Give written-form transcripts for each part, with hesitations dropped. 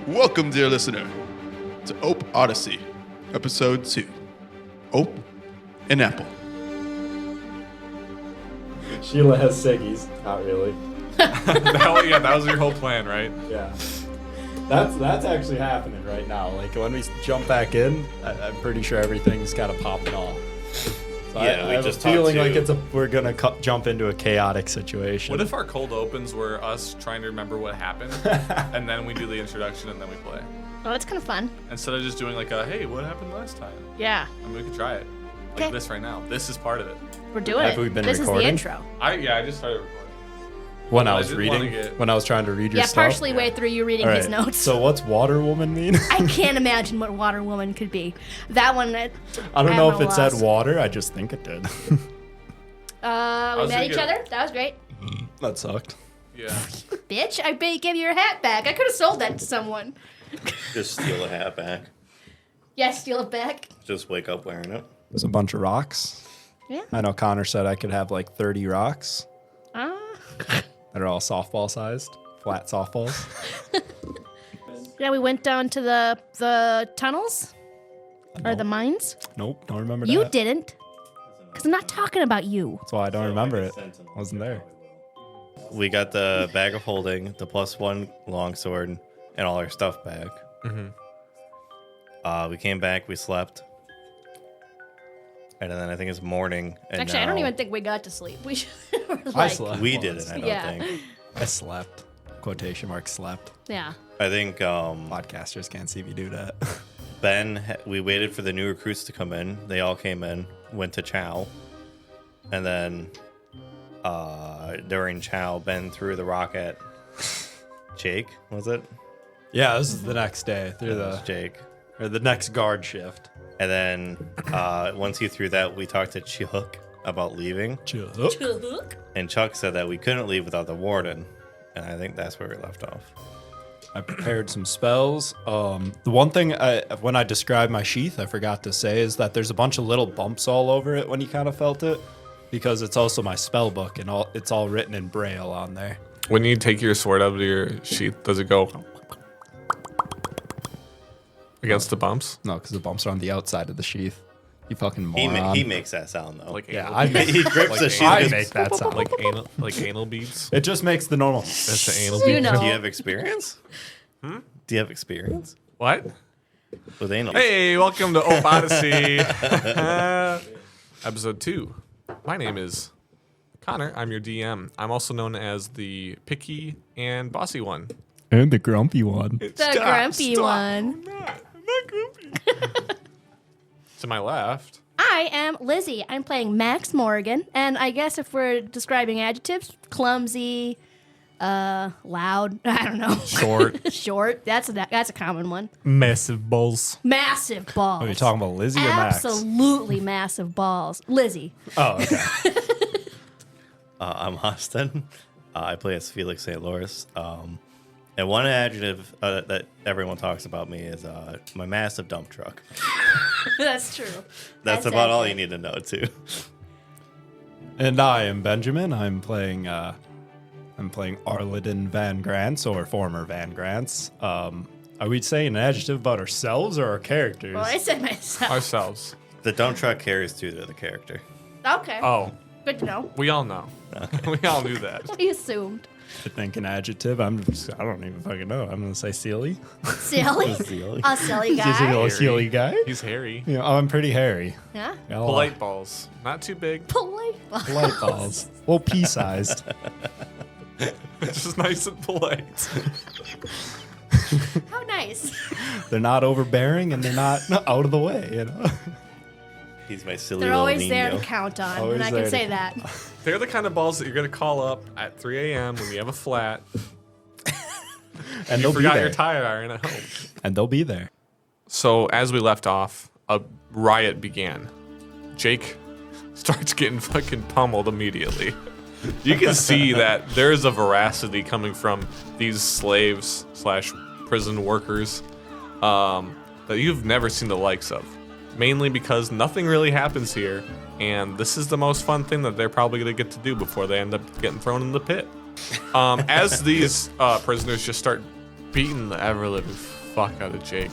Welcome, dear listener, to Ope Odyssey, Episode 2, Ope and Apple. Sheila has Siggy's. Not really. That was your whole plan, right? Yeah. That's actually happening right now. Like when we jump back in, I'm pretty sure everything's kind of popping off. So Yeah, I we have just a feeling talked like to- we're gonna jump into a chaotic situation. What if our cold opens were us trying to remember what happened, and then we do the introduction and then we play? Oh, that's kind of fun. Instead of just doing like a, hey, what happened last time? Yeah, I mean, we could try it. Like Okay. this right now. This is part of it. we're doing Have it. we been this recording? is the intro. I just started recording. when Well, I I was didn't wanna reading, get- when I was trying to read your Yeah, stuff? partially way through you reading All his right, notes. So what's water woman mean? I can't imagine what Water Woman could be. That one. I don't know if I'm it said lost. water. I just think it did. We was met each thinking- other. That was great. That sucked. Yeah. Bitch, I bet you gave you your hat back. I could have sold that to someone. Just steal a hat back. Yeah, steal it back. Just wake up wearing it. There's a bunch of rocks. Yeah. I know Connor said I could have like 30 rocks Ah. that are all softball sized, flat softballs. Yeah, we went down to the tunnels or the mines. Nope, don't remember You that. didn't, because I'm not talking about you. That's why I don't remember it. I wasn't there. We got the bag of holding, the +1 longsword, and all our stuff back. We came back, we slept. And then I think it's morning. And Actually, I don't now- even think we got to sleep. We should. I slept. We didn't, I don't Yeah. think. I slept. Quotation mark slept. Yeah. I think Podcasters can't see me do that. we waited for the new recruits to come in. They all came in, went to Chow. And then during Chow, Ben threw the rock at Jake, was it? Yeah, this is the next day through It was the Jake. or the next guard shift. And then once he threw that, we talked to Chuck about leaving. And Chuck said that we couldn't leave without the warden. And I think that's where we left off. I prepared some spells. The one thing when I described my sheath, I forgot to say is that there's a bunch of little bumps all over it when you kind of felt it, because it's also my spell book and it's all written in Braille on there. When you take your sword out of your sheath, does it go against the bumps? No, because the bumps are on the outside of the sheath. You fucking He moron. makes that sound, though. Like Yeah, anal, I make, He grips the sheath. I make that sound. like anal beads. It just makes the normal. That's the anal You beads. know. Do you have experience? Do you have experience What? with anal? Hey, welcome to Ope Odyssey, Episode 2. My name is Connor. I'm your DM. I'm also known as the picky and bossy one. And the grumpy one. The grumpy one. I'm not grumpy. To my left. I am Lizzie. I'm playing Max Morgan, and I guess if we're describing adjectives, clumsy, loud. I don't know. Short. Short. That's a common one. Massive balls. Massive balls. Are you talking about Lizzie or Max? Absolutely massive balls. Lizzie. Oh, okay. I'm Austin. I play as Felix St. Louis. And one adjective that everyone talks about me is my massive dump truck. That's true. That's about all you need to know, too. And I am Benjamin. I'm playing Arliden Van Grants, or former Van Grants. Are we saying an adjective about ourselves or our characters? Well, I said myself. Ourselves. The dump truck carries through to the character. Okay. Oh, Good to know. we all know. We all knew that. We assumed. I think an adjective. I don't even fucking know. I'm gonna say silly. Silly. Silly. A silly Just a guy. little silly guy. He's hairy. You know, I'm pretty hairy. Yeah. Yeah, Polite balls. Not too big. Polite. Polite balls. Well, pea-sized. Just nice and polite. How nice. They're not overbearing and they're not out of the way. You know. He's my silly They're little always Nino. there to count on, Always and I there can to say that. They're the kind of balls that you're going to call up at 3 a.m. when you have a flat. And You they'll be forgot there. your tire iron at home. And they'll be there. So as we left off, a riot began. Jake starts getting fucking pummeled immediately. You can see that there's a veracity coming from these slaves / prison workers that you've never seen the likes of. Mainly because nothing really happens here, and this is the most fun thing that they're probably going to get to do before they end up getting thrown in the pit. As these prisoners just start beating the ever living fuck out of Jake.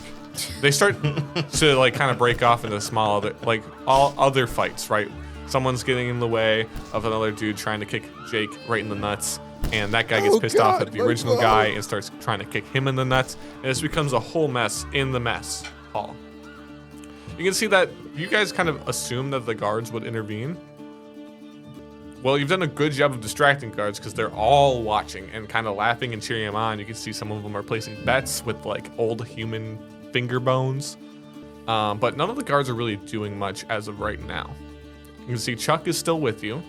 They start to like kind of break off into small other, like all other fights, right? Someone's getting in the way of another dude trying to kick Jake right in the nuts, and that guy gets pissed off at the original guy and starts trying to kick him in the nuts, and this becomes a whole mess in the mess hall. You can see that you guys kind of assumed that the guards would intervene. Well, you've done a good job of distracting guards because they're all watching and kind of laughing and cheering them on. You can see some of them are placing bets with like old human finger bones. But none of the guards are really doing much as of right now. You can see Chuck is still with you.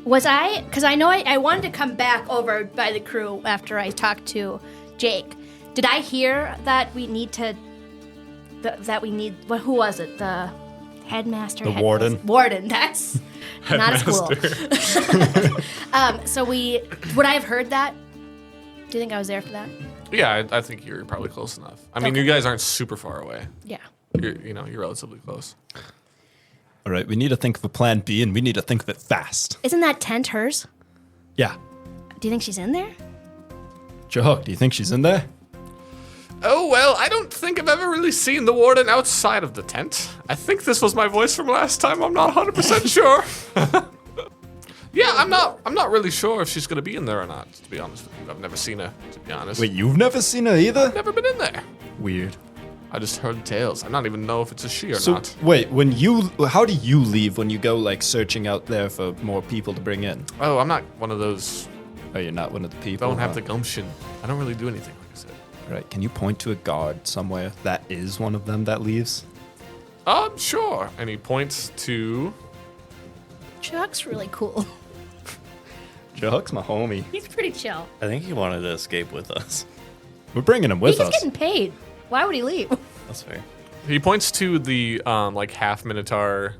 Was I? Because I know I wanted to come back over by the crew after I talked to Jake. Did I hear that we need to... who was it? The headmaster? The warden. Warden, that's not a school. So would I have heard that? Do you think I was there for that? Yeah, I think you're probably close enough. I mean, Okay. you guys aren't super far away. Yeah. You're relatively close. All right, we need to think of a plan B, and we need to think of it fast. Isn't that tent hers? Yeah. Do you think she's in there? Jahuk, do you think she's in there? Oh, well, I don't think I've ever really seen the warden outside of the tent. I think this was my voice from last time. I'm not 100% sure. Yeah, I'm not really sure if she's going to be in there or not, to be honest with you. I've never seen her, to be honest. Wait, you've never seen her either? Never been in there. Weird. I just heard tales. I don't even know if it's a she or So, not. wait, how do you leave when you go, like, searching out there for more people to bring in? Oh, I'm not one of those. Oh, you're not one of the people? Don't have the huh? gumption. I don't really do anything, like I said. All right, can you point to a guard somewhere that is one of them that leaves? Sure. And he points to... Chuck's really cool. Jahuk's my homie. He's pretty chill. I think he wanted to escape with us. We're bringing him with He's us. getting paid. Why would he leave? That's fair. He points to the like half Minotaur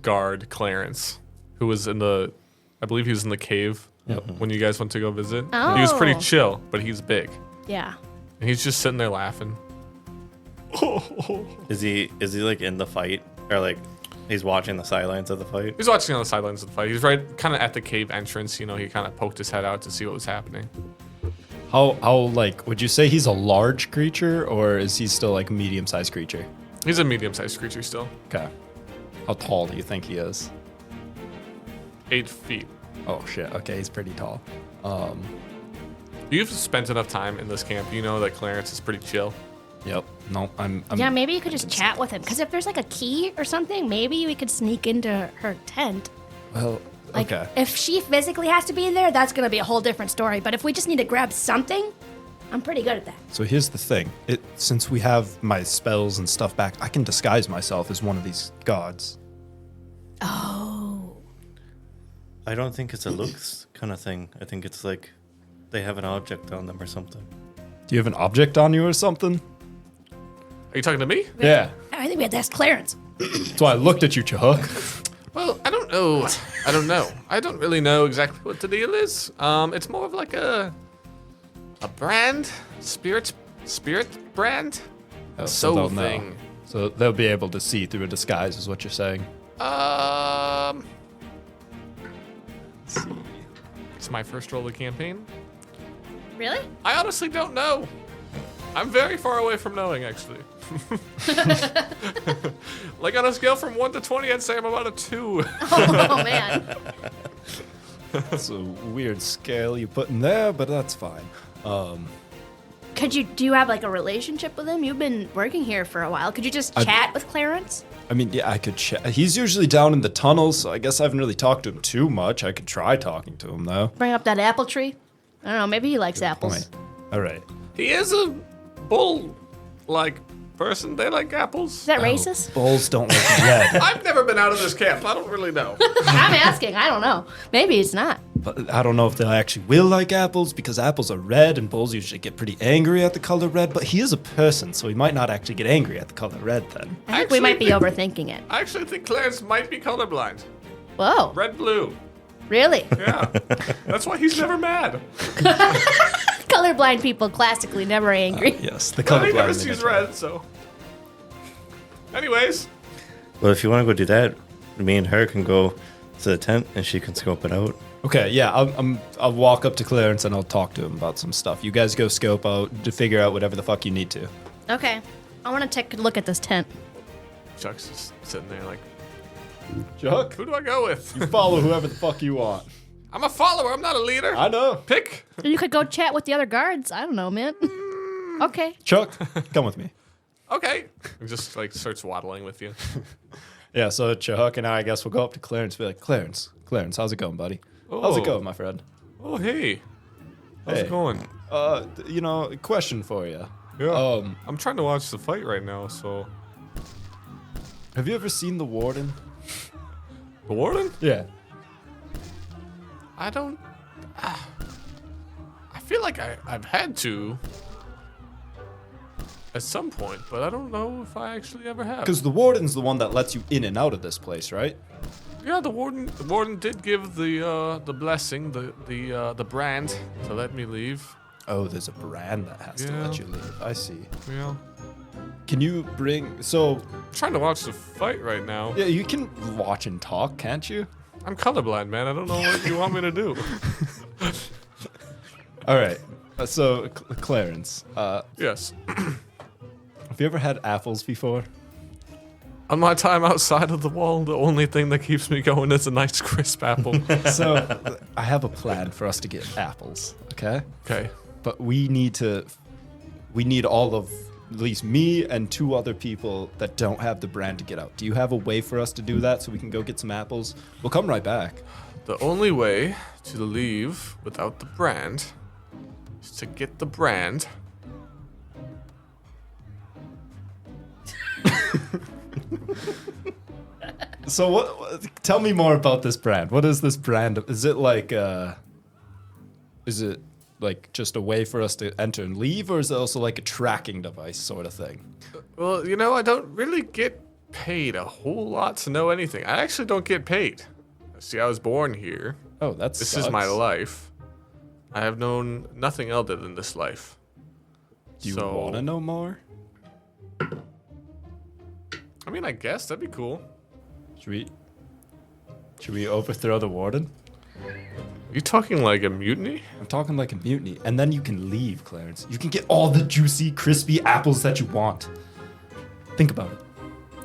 guard Clarence, who was in the, I believe he was in the cave when you guys went to go visit. He was pretty Oh. chill, but he's big, Yeah. and he's just sitting there laughing. Is he like in the fight, or like he's watching the sidelines of the fight? He's watching on the sidelines of the fight. He's right, kind of at the cave entrance. You know, he kind of poked his head out to see what was happening. How like, would you say he's a large creature, or is he still like a medium-sized creature? He's a medium-sized creature still, Okay. How tall do you think he is? 8 feet. Oh shit. Okay, he's pretty tall. You've spent enough time in this camp. You know that Clarence is pretty chill. Yep. No, I'm Yeah, maybe you could just chat with him. Because if there's like a key or something, maybe we could sneak into her tent. well. Like, Okay. if she physically has to be there, that's going to be a whole different story. But if we just need to grab something, I'm pretty good at that. So here's the thing. Since we have my spells and stuff back, I can disguise myself as one of these gods. Oh. I don't think it's a looks kind of thing. I think it's like they have an object on them or something. Do you have an object on you or something? Are you talking to me? Yeah. I think we have to ask Clarence. That's why I looked at you, Chahuk. Well, I don't know. I don't really know exactly what the deal is. It's more of like a brand, spirit brand, soul they'll know. thing. So they'll be able to see through a disguise, is what you're saying. It's my first roll of the campaign. Really? I honestly don't know. I'm very far away from knowing, actually. Like on a scale from 1 to 20, I'd say I'm about a 2. Oh, man. That's a weird scale you put in there, but that's fine. Do you have like a relationship with him? You've been working here for a while. Could you just chat with Clarence? I mean, yeah, I could chat. He's usually down in the tunnels, so I guess I haven't really talked to him too much. I could try talking to him, though. Bring up that apple tree? I don't know. Maybe he likes apples. Point. All right. He is a bull-like person. They like apples. Is that racist? Bulls don't like red. I've never been out of this camp. I don't really know. I'm asking. I don't know. Maybe it's not. But I don't know if they actually will like apples, because apples are red, and bulls usually get pretty angry at the color red. But he is a person, so he might not actually get angry at the color red then. I think we might be overthinking it. I actually think Clarence might be colorblind. Whoa. Red-blue. Really? Yeah. That's why he's never mad. Colorblind people classically never angry. Yes, the Well, color he never blind. sees red, so. Anyways, Well, if you want to go do that, me and her can go to the tent and she can scope it out. Okay, yeah, I'll walk up to Clarence and I'll talk to him about some stuff. You guys go scope out to figure out whatever the fuck you need to. Okay. I want to take a look at this tent. Chuck's just sitting there like, Chuck, who do I go with? you follow whoever the fuck you want. I'm a follower. I'm not a leader. I know. Pick. You could go chat with the other guards. I don't know, man. Okay. Chuck, come with me. Okay. He just like starts waddling with you. Yeah, so Chuck and I guess we'll go up to Clarence and be like, Clarence, how's it going, buddy? How's it Oh. going, my friend? Oh, hey. How's Hey. it going? Question for you. Yeah. I'm trying to watch the fight right now, so. Have you ever seen the Warden? The warden? Yeah. I don't. I feel like I've had to at some point, but I don't know if I actually ever have. Because the Warden's the one that lets you in and out of this place, right? Yeah, the warden did give the blessing, the brand to let me leave. Oh, there's a brand that has to let Yeah. you leave. I see. Yeah. Can you bring... So, I'm trying to watch the fight right now. yeah, you can watch and talk, can't you? I'm colorblind, man. I don't know what you want me to do. All right. Clarence, Yes. have you ever had apples before? On my time outside of the wall, the only thing that keeps me going is a nice crisp apple. So, I have a plan for us to get apples, okay? Okay. But we need all of at least me and 2 other people that don't have the brand to get out. Do you have a way for us to do that so we can go get some apples? We'll come right back. The only way to leave without the brand is to get the brand. So what tell me more about this brand. What is this brand? Is it like just a way for us to enter and leave, or is it also like a tracking device sort of thing? Well, you know, I don't really get paid a whole lot to know anything. I actually don't get paid. See, I was born here. Oh, that's This is my life. I have known nothing other than this life. Do you want to know more? I mean, I guess that'd be cool. Should we overthrow the Warden? You talking like a mutiny? I'm talking like a mutiny, and then you can leave, Clarence. You can get all the juicy, crispy apples that you want. Think about it,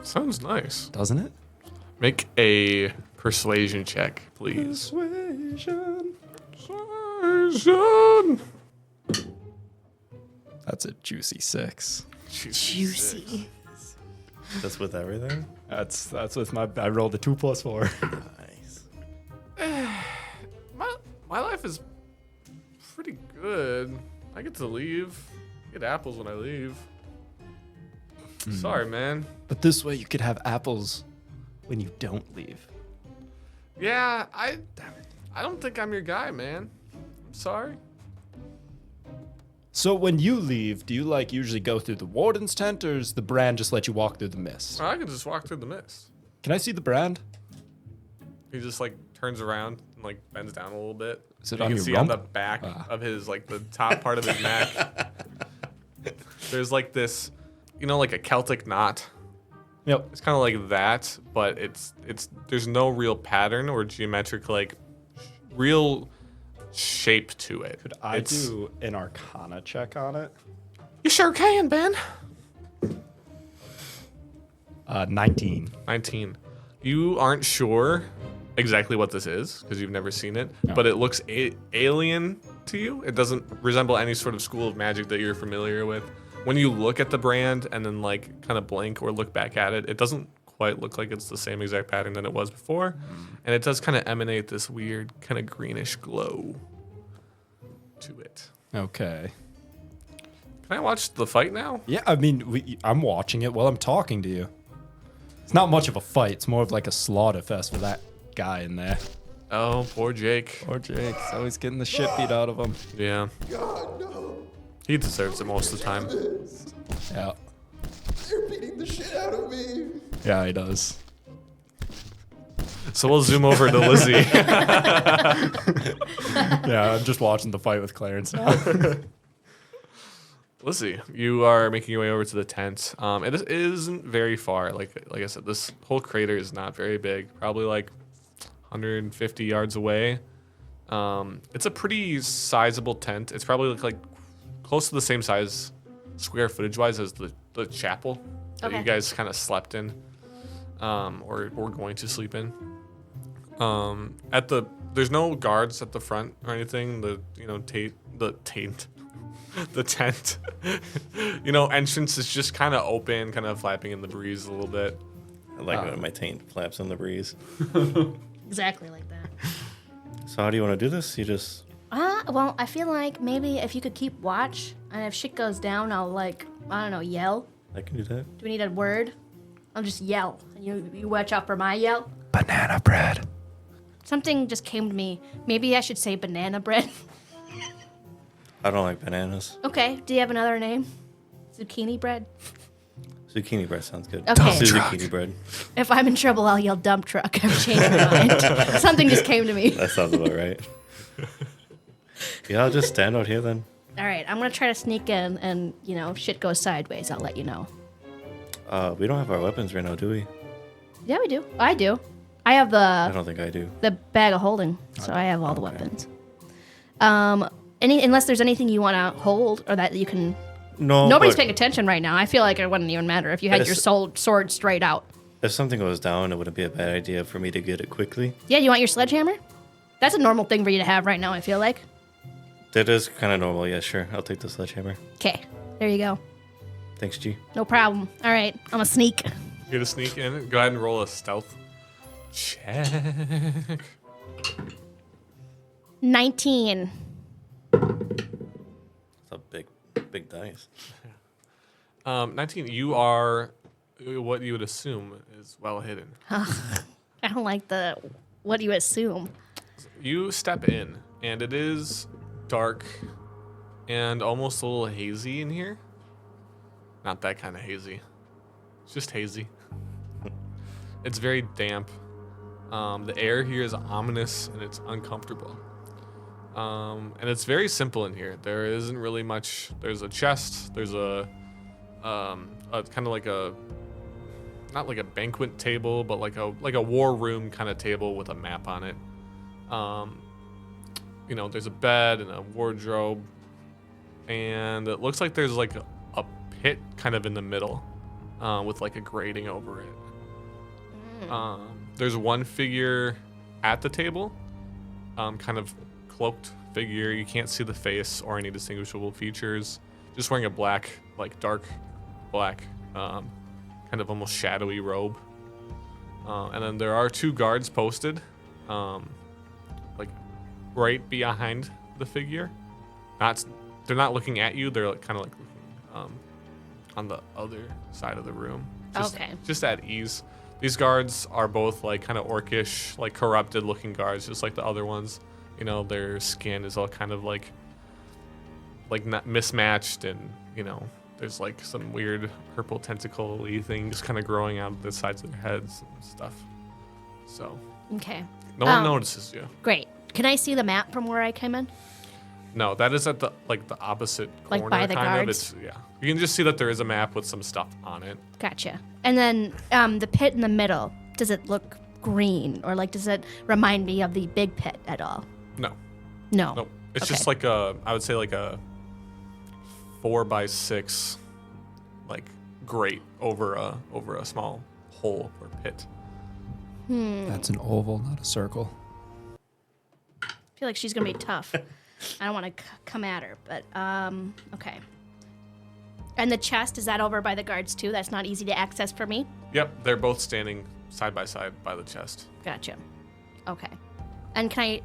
Sounds nice. doesn't it? Make a persuasion check, please. Persuasion. Persuasion. That's a juicy 6. Juicy. That's with everything. That's with my. I rolled a 2 + 4. Nice. My life is pretty good. I get to leave. Get apples when I leave. Sorry, man. But this way, you could have apples when you don't leave. Yeah, I don't think I'm your guy, man. I'm sorry. So when you leave, do you like usually go through the Warden's tent, or does the brand just let you walk through the mist? I can just walk through the mist. Can I see the brand? He just like turns around and like bends down a little bit. Is it you on can your see rump? on the back of his like the top part of his neck. There's like this, you know, like a Celtic knot. Yep. It's kind of like that, but it's there's no real pattern or geometric like real shape to it. Could I do an Arcana check on it? You sure can, Ben. 19. 19. You aren't sure exactly what this is because you've never seen it, No. but it looks alien to you. It doesn't resemble any sort of school of magic that you're familiar with. When you look at the brand and then like kind of blink or look back at it, it doesn't quite look like it's the same exact pattern that it was before. And it does kind of emanate this weird kind of greenish glow to it. Okay. Can I watch the fight now? Yeah, I mean, I'm watching it while I'm talking to you. It's not much of a fight. It's more of like a slaughter fest for that guy in there. Oh, poor Jake. Poor Jake's always getting the shit beat out of him. Yeah. God, no. He deserves it most of the time. Yeah. You're beating the shit out of me. Yeah, he does. So we'll zoom over to Lizzie. Yeah, I'm just watching the fight with Clarence now. Lizzie, you are making your way over to the tent. It isn't very far. Like I said, this whole crater is not very big. Probably like 150 yards away. It's a pretty sizable tent. It's probably like close to the same size square footage wise as the chapel that you guys kind of slept in, or were going to sleep in. There's no guards at the front or anything. The tent, entrance is just kind of open, kind of flapping in the breeze a little bit. I like when my taint flaps in the breeze. Exactly like that. So how do you want to do this? You just... Well, I feel like maybe if you could keep watch, and if shit goes down, I'll yell. I can do that. Do we need a word? I'll just yell. And you watch out for my yell. Banana bread. Something just came to me. Maybe I should say banana bread. I don't like bananas. Okay. Do you have another name? Zucchini bread? Zucchini bread sounds good. Okay. Zucchini bread. If I'm in trouble, I'll yell dump truck. I've changed my mind. Something just came to me. That sounds about right. Yeah, I'll just stand out here then. All right. I'm going to try to sneak in, and, if shit goes sideways, I'll let you know. We don't have our weapons right now, do we? Yeah, we do. I do. I have I don't think I do. the bag of holding, so I have all the weapons. Unless there's anything you want to hold or that you can... No, Nobody's but paying attention right now. I feel like it wouldn't even matter if you had your sword straight out. if something goes down, it wouldn't be a bad idea for me to get it quickly. Yeah, you want your sledgehammer? That's a normal thing for you to have right now, I feel like. That is kind of normal. Yeah, sure. I'll take the sledgehammer. Okay, there you go. Thanks, G. No problem. All right, I'm a sneak. You're gonna sneak in. Go ahead and roll a stealth check. 19. It's a big dice. 19. You are what you would assume is well hidden. I don't like what do you assume? You step in, and it is dark and almost a little hazy in here. Not that kind of hazy. It's just hazy. It's very damp. The air here is ominous and it's uncomfortable. And it's very simple in here. There isn't really much. There's a chest. There's a kind of like not like a banquet table, but like a war room kind of table with a map on it. There's a bed and a wardrobe, and it looks like there's like a pit kind of in the middle, with like a grating over it. There's one figure at the table, kind of cloaked figure. You can't see the face or any distinguishable features. Just wearing a black, like dark black, kind of almost shadowy robe. And then there are two guards posted, like right behind the figure. They're not looking at you. They're kind of like looking on the other side of the room. Just at ease. These guards are both like kind of orcish, like corrupted looking guards, just like the other ones. Their skin is all kind of like not mismatched, and there's like some weird purple tentacle-y things kind of growing out of the sides of their heads and stuff. So Okay. no one notices you. Great. Can I see the map from where I came in? No, that is at the opposite corner. Like by the kind guards? of. You can just see that there is a map with some stuff on it. Gotcha. And then the pit in the middle, does it look green? Or does it remind me of the big pit at all? No. No. It's Okay. just like I would say like a 4x6 grate over a small hole or pit. That's an oval, not a circle. I feel like she's going to be tough. I don't want to come at her, but okay. And the chest, is that over by the guards too? That's not easy to access for me? Yep, they're both standing side by side by the chest. Gotcha. Okay. And can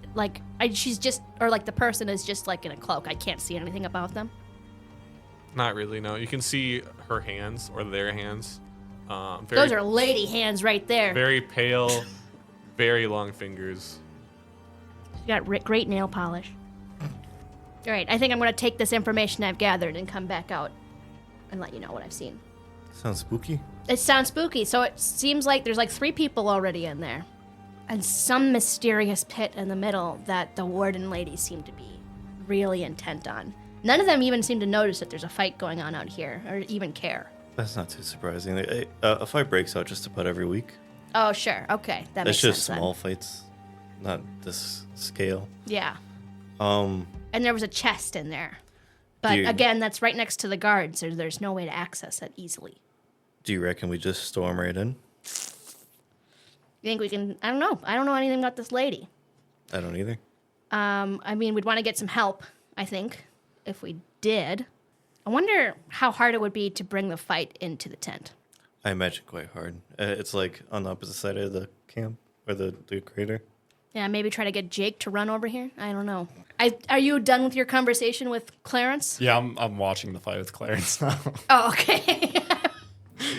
she's just, or the person is just in a cloak. I can't see anything about them. Not really, no. You can see her hands or their hands. Those are lady hands right there. Very pale, very long fingers. She got great nail polish. All right, I think I'm going to take this information I've gathered and come back out and let you know what I've seen. Sounds spooky. It sounds spooky. So it seems like there's 3 people already in there. And some mysterious pit in the middle that the warden ladies seem to be really intent on. None of them even seem to notice that there's a fight going on out here or even care. That's not too surprising. A fight breaks out just about every week. Oh, sure. Okay. That It's makes just sense. small fights. not this scale. Yeah. Um, And there was a chest in there. But again, that's right next to the guards, so there's no way to access it easily. do you reckon we just storm right in? You think we can? I don't know. I don't know anything about this lady. I don't either. I mean, we'd want to get some help, I think, if we did. I wonder how hard it would be to bring the fight into the tent. I imagine quite hard. It's like on the opposite side of the camp or the crater. Yeah, maybe try to get Jake to run over here. I don't know. Are you done with your conversation with Clarence? Yeah, I'm watching the fight with Clarence now. Oh, okay.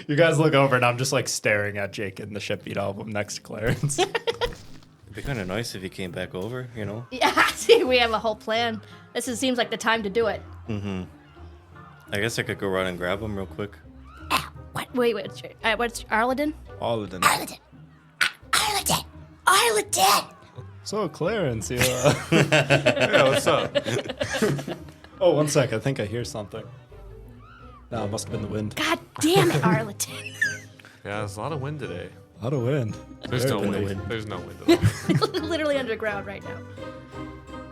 You guys look over, and I'm just like staring at Jake in the shipbeat album next to Clarence. It'd be kind of nice if he came back over, you know? Yeah, see, we have a whole plan. Seems like the time to do it. I guess I could go run and grab him real quick. What? Wait. What's Arliden? Arliden. Arliden! So Clarence, you. Yeah, what's up? Oh, 1 sec. I think I hear something. No, it must have been the wind. God damn it, Arliden. Yeah, there's a lot of wind today. A lot of wind. There's no Very wind. wind. There's no wind at all. Literally underground right now.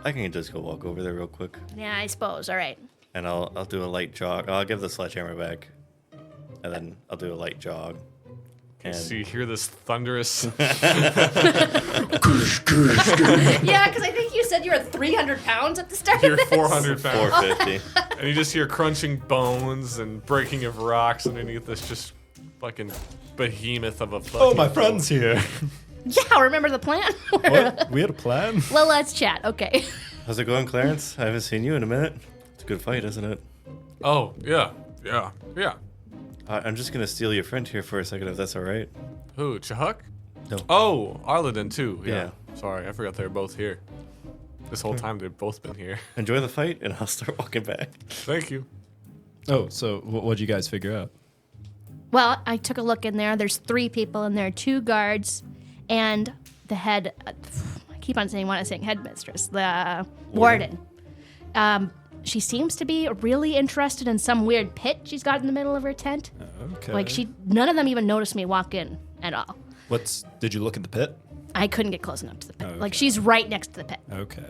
I can just go walk over there real quick, Yeah, I suppose. All right. and I'll do a light jog. I'll give the sledgehammer back, and then I'll do a light jog. And So you hear this thunderous. Yeah, because I think you said you were 300 pounds at the start You're of this. 400 pounds. 450. And you just hear crunching bones and breaking of rocks underneath this just fucking behemoth of a fucking. Oh, my friend's here. Yeah, remember the plan? What? We had a plan? Well, let's chat. Okay. How's it going, Clarence? I haven't seen you in a minute. It's a good fight, isn't it? Oh, yeah. I'm just gonna steal your friend here for a second, if that's all right. Who, Chahuk? No. Oh, Arliden too. Yeah. Yeah. Sorry, I forgot they were both here. This whole time they've both been here. Enjoy the fight, and I'll start walking back. Thank you. Oh, so what'd you guys figure out? Well, I took a look in there. There's 3 people in there, 2 guards, and the head. I keep on saying headmistress, the warden. She seems to be really interested in some weird pit she's got in the middle of her tent. Okay. Like none of them even noticed me walk in at all. Did you look in the pit? I couldn't get close enough to the pit. Okay. Like she's right next to the pit. Okay.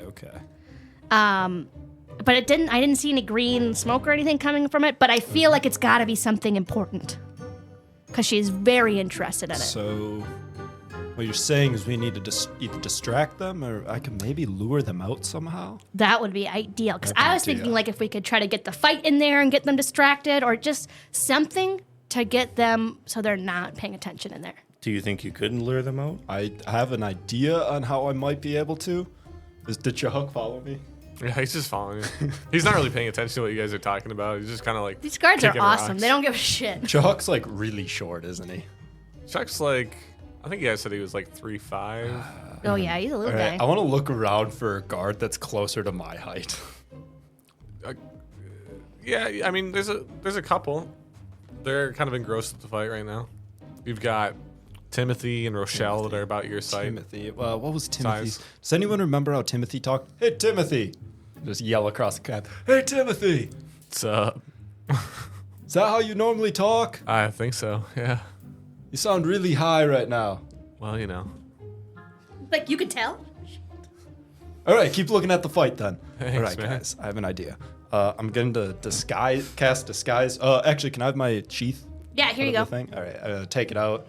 But I didn't see any green smoke or anything coming from it, but I feel like it's got to be something important. Because she's very interested in it. So, what you're saying is we need to either distract them, or I can maybe lure them out somehow? That would be ideal. Because That'd be I was thinking like if we could try to get the fight in there and get them distracted, or just something to get them so they're not paying attention in there. Do you think you could lure them out? I have an idea on how I might be able to. Did Chahuk follow me? Yeah, he's just following you. He's not really paying attention to what you guys are talking about. He's just kind of like. These guards are kicking awesome. rocks. They don't give a shit. Chahuk's like really short, isn't he? Chuck's like. I think you guys said he was like 3'5". Oh yeah, he's a little All right, guy. I want to look around for a guard that's closer to my height. Yeah, I mean, there's a couple. They're kind of engrossed with the fight right now. You've got Timothy and Rochelle that are about your size. Timothy. Well, what was Timothy? Size. Does anyone remember how Timothy talked? Hey, Timothy! Just yell across the camp. Hey, Timothy! What's up? Is that how you normally talk? I think so. Yeah. You sound really high right now. Well, you know. Like you could tell. All right, keep looking at the fight then. Thanks, All right, man. guys, I have an idea. I'm going to cast disguise. Actually, can I have my sheath? Yeah, here you go. Thing? All right, I'm gonna take it out,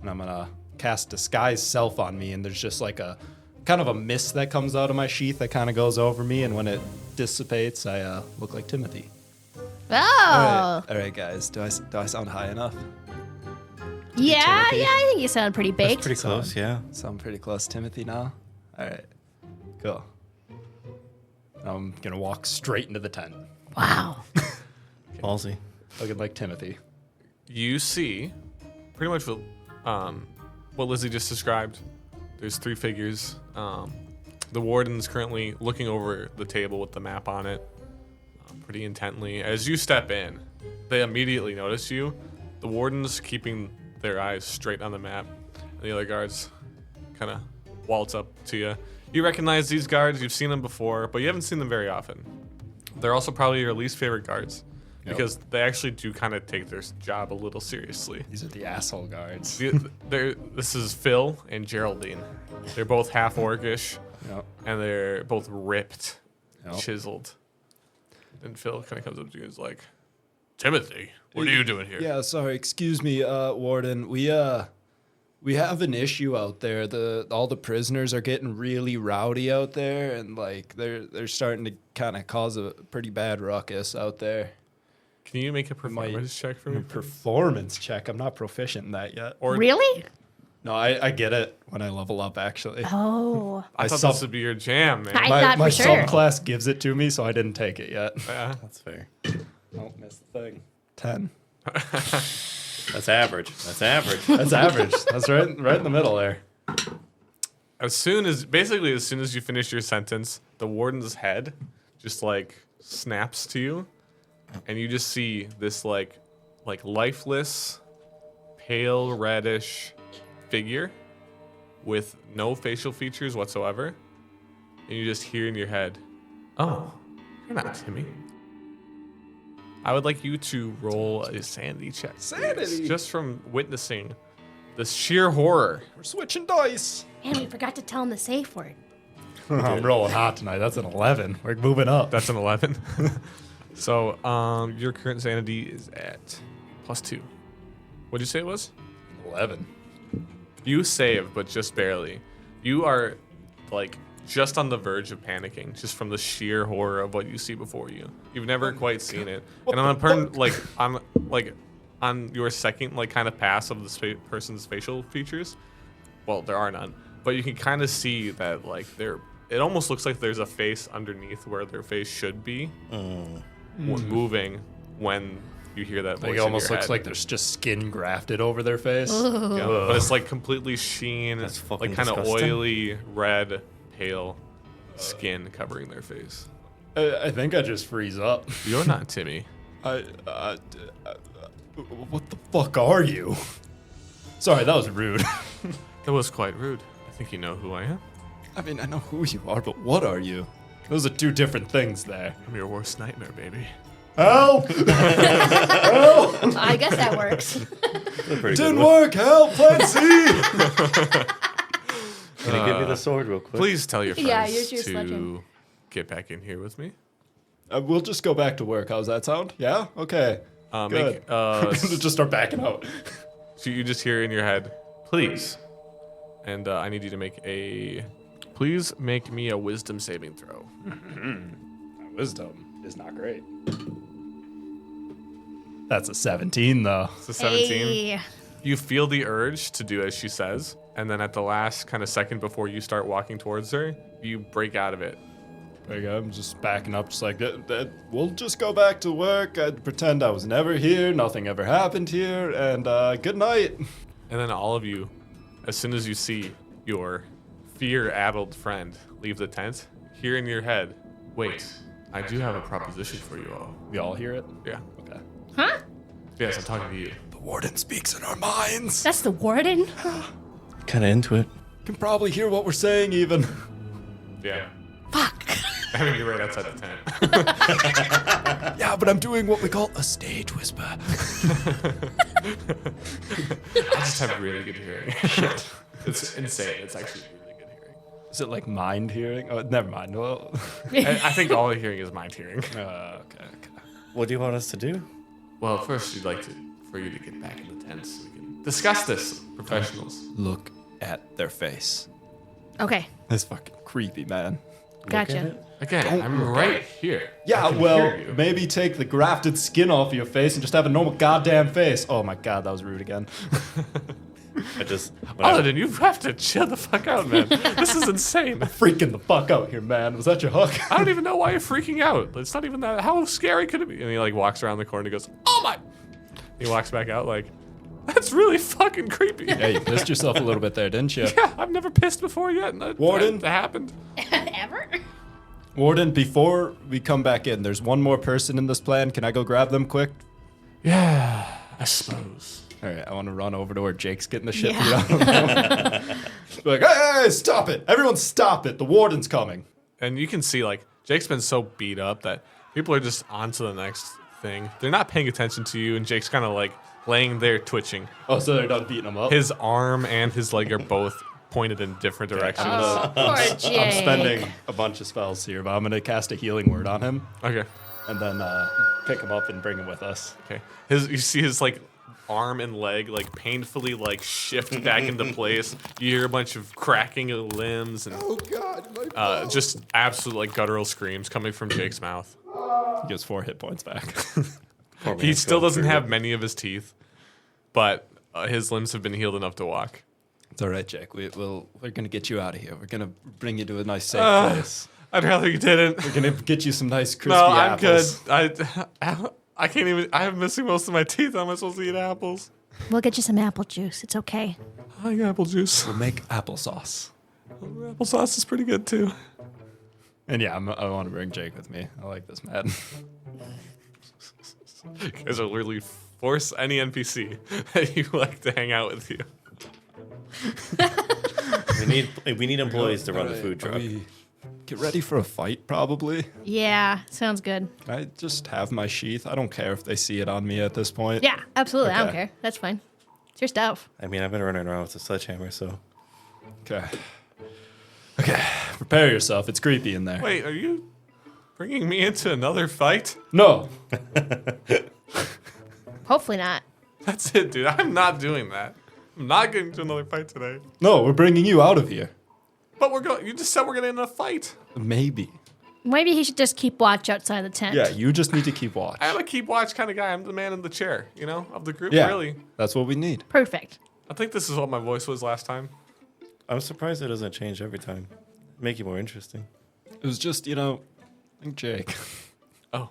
and I'm gonna cast disguise self on me, and there's just like a kind of a mist that comes out of my sheath that kind of goes over me, and when it dissipates, I look like Timothy. Oh. All right, guys, do I sound high enough? Yeah, Timothy? yeah, I think you sound pretty baked. Pretty close, yeah. Sound pretty close, Timothy. Now. All right, cool. I'm gonna walk straight into the tent, Wow. Ballsy. looking like Timothy. You see pretty much what Lizzie just described. There's 3 figures. The warden's currently looking over the table with the map on it pretty intently. As you step in, they immediately notice you. The warden's keeping their eyes straight on the map, and the other guards kind of waltz up to you. You recognize these guards. You've seen them before, but you haven't seen them very often. They're also probably your least favorite guards. because they actually do kind of take their job a little seriously. These are the asshole guards. This is Phil and Geraldine. They're both half orcish, Yep. and they're both ripped, Yep. chiseled. And Phil kind of comes up to you and is like, Timothy, what are you doing here? Yeah, sorry, excuse me, Warden. We have an issue out there. All the prisoners are getting really rowdy out there, and like they're starting to kind of cause a pretty bad ruckus out there. Can you make a performance check for me? Performance check. I'm not proficient in that yet. Or Really? No, I get it when I level up. Actually, Oh. I thought sub- this would be your jam, man. I my thought my for sure. subclass gives it to me, so I didn't take it yet. Yeah. That's fair. Oh, missed the thing. 10. That's average. That's average. That's average. That's right in the middle there. As soon as you finish your sentence, the warden's head just like snaps to you, and you just see this like lifeless, pale reddish figure with no facial features whatsoever, and you just hear in your head, "Oh, you're not Timmy." I would like you to roll a sanity check. please, Sanity? just from witnessing the sheer horror. We're switching dice. Man, we forgot to tell him the safe word. I'm rolling hot tonight. That's an 11. We're moving up. That's an 11. So, your current sanity is at +2. What'd you say it was? 11. You saved, but just barely. You are, like, just on the verge of panicking, just from the sheer horror of what you see before you. You've never quite seen it. What And the on your second, like, kind of pass of the person's facial features, well, there are none, but you can kind of see that, like, it almost looks like there's a face underneath where their face should be, moving when you hear that voice. Like, it in almost your looks head. like there's just skin grafted over their face. Yeah, but it's like completely sheen, That's fucking like kind of disgusting. oily, red, pale skin covering their face. I think I just freeze up. You're not Timmy. What the fuck are you? Sorry, that was rude. That was quite rude. I think you know who I am. I mean, I know who you are, but what are you? Those are two different things there. I'm your worst nightmare, baby. Help! I guess that works. That's a pretty Didn't good one. work! Help! Plan C! Can you give me the sword real quick? Please tell your friends Yeah, use your sledgehammer. to get back in here with me. We'll just go back to work. How's that sound? Yeah? Okay. Good. Make, Just start backing out. so you just hear in your head, please. And I need you to please make me a wisdom saving throw. My wisdom is not great. That's a 17, though. It's a 17. Hey. You feel the urge to do as she says, and then at the last kind of second before you start walking towards her, you break out of it. Like, I'm just backing up, just like, we'll just go back to work. I'd pretend I was never here, nothing ever happened here, and good night. And then all of you, as soon as you see your fear-addled friend leave the tent, hear in your head, wait, I do have a proposition for you all. We all hear it? Yeah. Okay. Huh? Yes, I'm talking to you. The warden speaks in our minds. That's the warden? Kind of into it. Can probably hear what we're saying, even. Yeah. Fuck. I mean, you're right outside the tent. Yeah, but I'm doing what we call a stage whisper. I just have really good hearing. It's insane. It's actually really good hearing. Is it like mind hearing? Oh, never mind. Well, I think all hearing is mind hearing. okay. What do you want us to do? Well, first, we'd like for you to get back in the tent so we can discuss this, professionals. Look at their face. Okay, It's fucking creepy, man. gotcha. Again, I'm right here. Yeah, I can well, hear you. maybe take the grafted skin off your face and just have a normal goddamn face. Oh my god, that was rude again. I just. when I- Arliden, you have to chill the fuck out, man. This is insane. Freaking the fuck out here, man. Was that your hook? I don't even know why you're freaking out. It's not even that. How scary could it be? And he like walks around the corner and goes, "Oh my!" He walks back out like, "That's really fucking creepy." Yeah, you pissed yourself a little bit there, didn't you? Yeah, I've never pissed before yet. And Warden? that happened. Ever? Warden, before we come back in, there's one more person in this plan. Can I go grab them quick? Yeah, I suppose. All right, I want to run over to where Jake's getting the shit Yeah. beat out of him. Be like, hey, stop it. Everyone stop it. The warden's coming. And you can see like Jake's been so beat up that people are just on to the next thing. They're not paying attention to you, and Jake's kind of like laying there twitching. Oh, so they're done beating him up? His arm and his leg are both pointed in different directions. Oh, poor Jake. I'm spending a bunch of spells here, but I'm going to cast a healing word on him Okay. and then pick him up and bring him with us. Okay. You see his like arm and leg like painfully like shift back into place. You hear a bunch of cracking of limbs and Oh God, my just absolute like guttural screams coming from Jake's mouth. He gets 4 hit points back. He still doesn't have many of his teeth, but his limbs have been healed enough to walk. It's all right, Jake. We're going to get you out of here. We're going to bring you to a nice safe place. I'd rather you didn't. We're going to get you some nice crispy No, I'm apples. good. I can't even. I'm missing most of my teeth. How am I supposed to eat apples? We'll get you some apple juice. It's okay. I like apple juice. We'll make applesauce. Applesauce is pretty good too. And yeah, I want to bring Jake with me. I like this man. You guys are literally force any NPC that you like to hang out with you. We need employees to run the food truck. Get ready for a fight, probably. Yeah, sounds good. Can I just have my sheath? I don't care if they see it on me at this point. Yeah, absolutely. I don't Okay. care. That's fine. It's your stuff. I mean, I've been running around with a sledgehammer, so Okay. Okay. Prepare yourself. It's creepy in there. Wait, are you bringing me into another fight? No. Hopefully not. That's it, dude. I'm not doing that. I'm not getting to another fight today. No, we're bringing you out of here. But we're going. You just said we're getting in a fight. Maybe. Maybe he should just keep watch outside the tent. Yeah, you just need to keep watch. I'm a keep watch kind of guy. I'm the man in the chair, you know, of the group. Yeah, Really. that's what we need. Perfect. I think this is what my voice was last time. I'm surprised it doesn't change every time. Make it more interesting. It was just, I think Jake. Oh.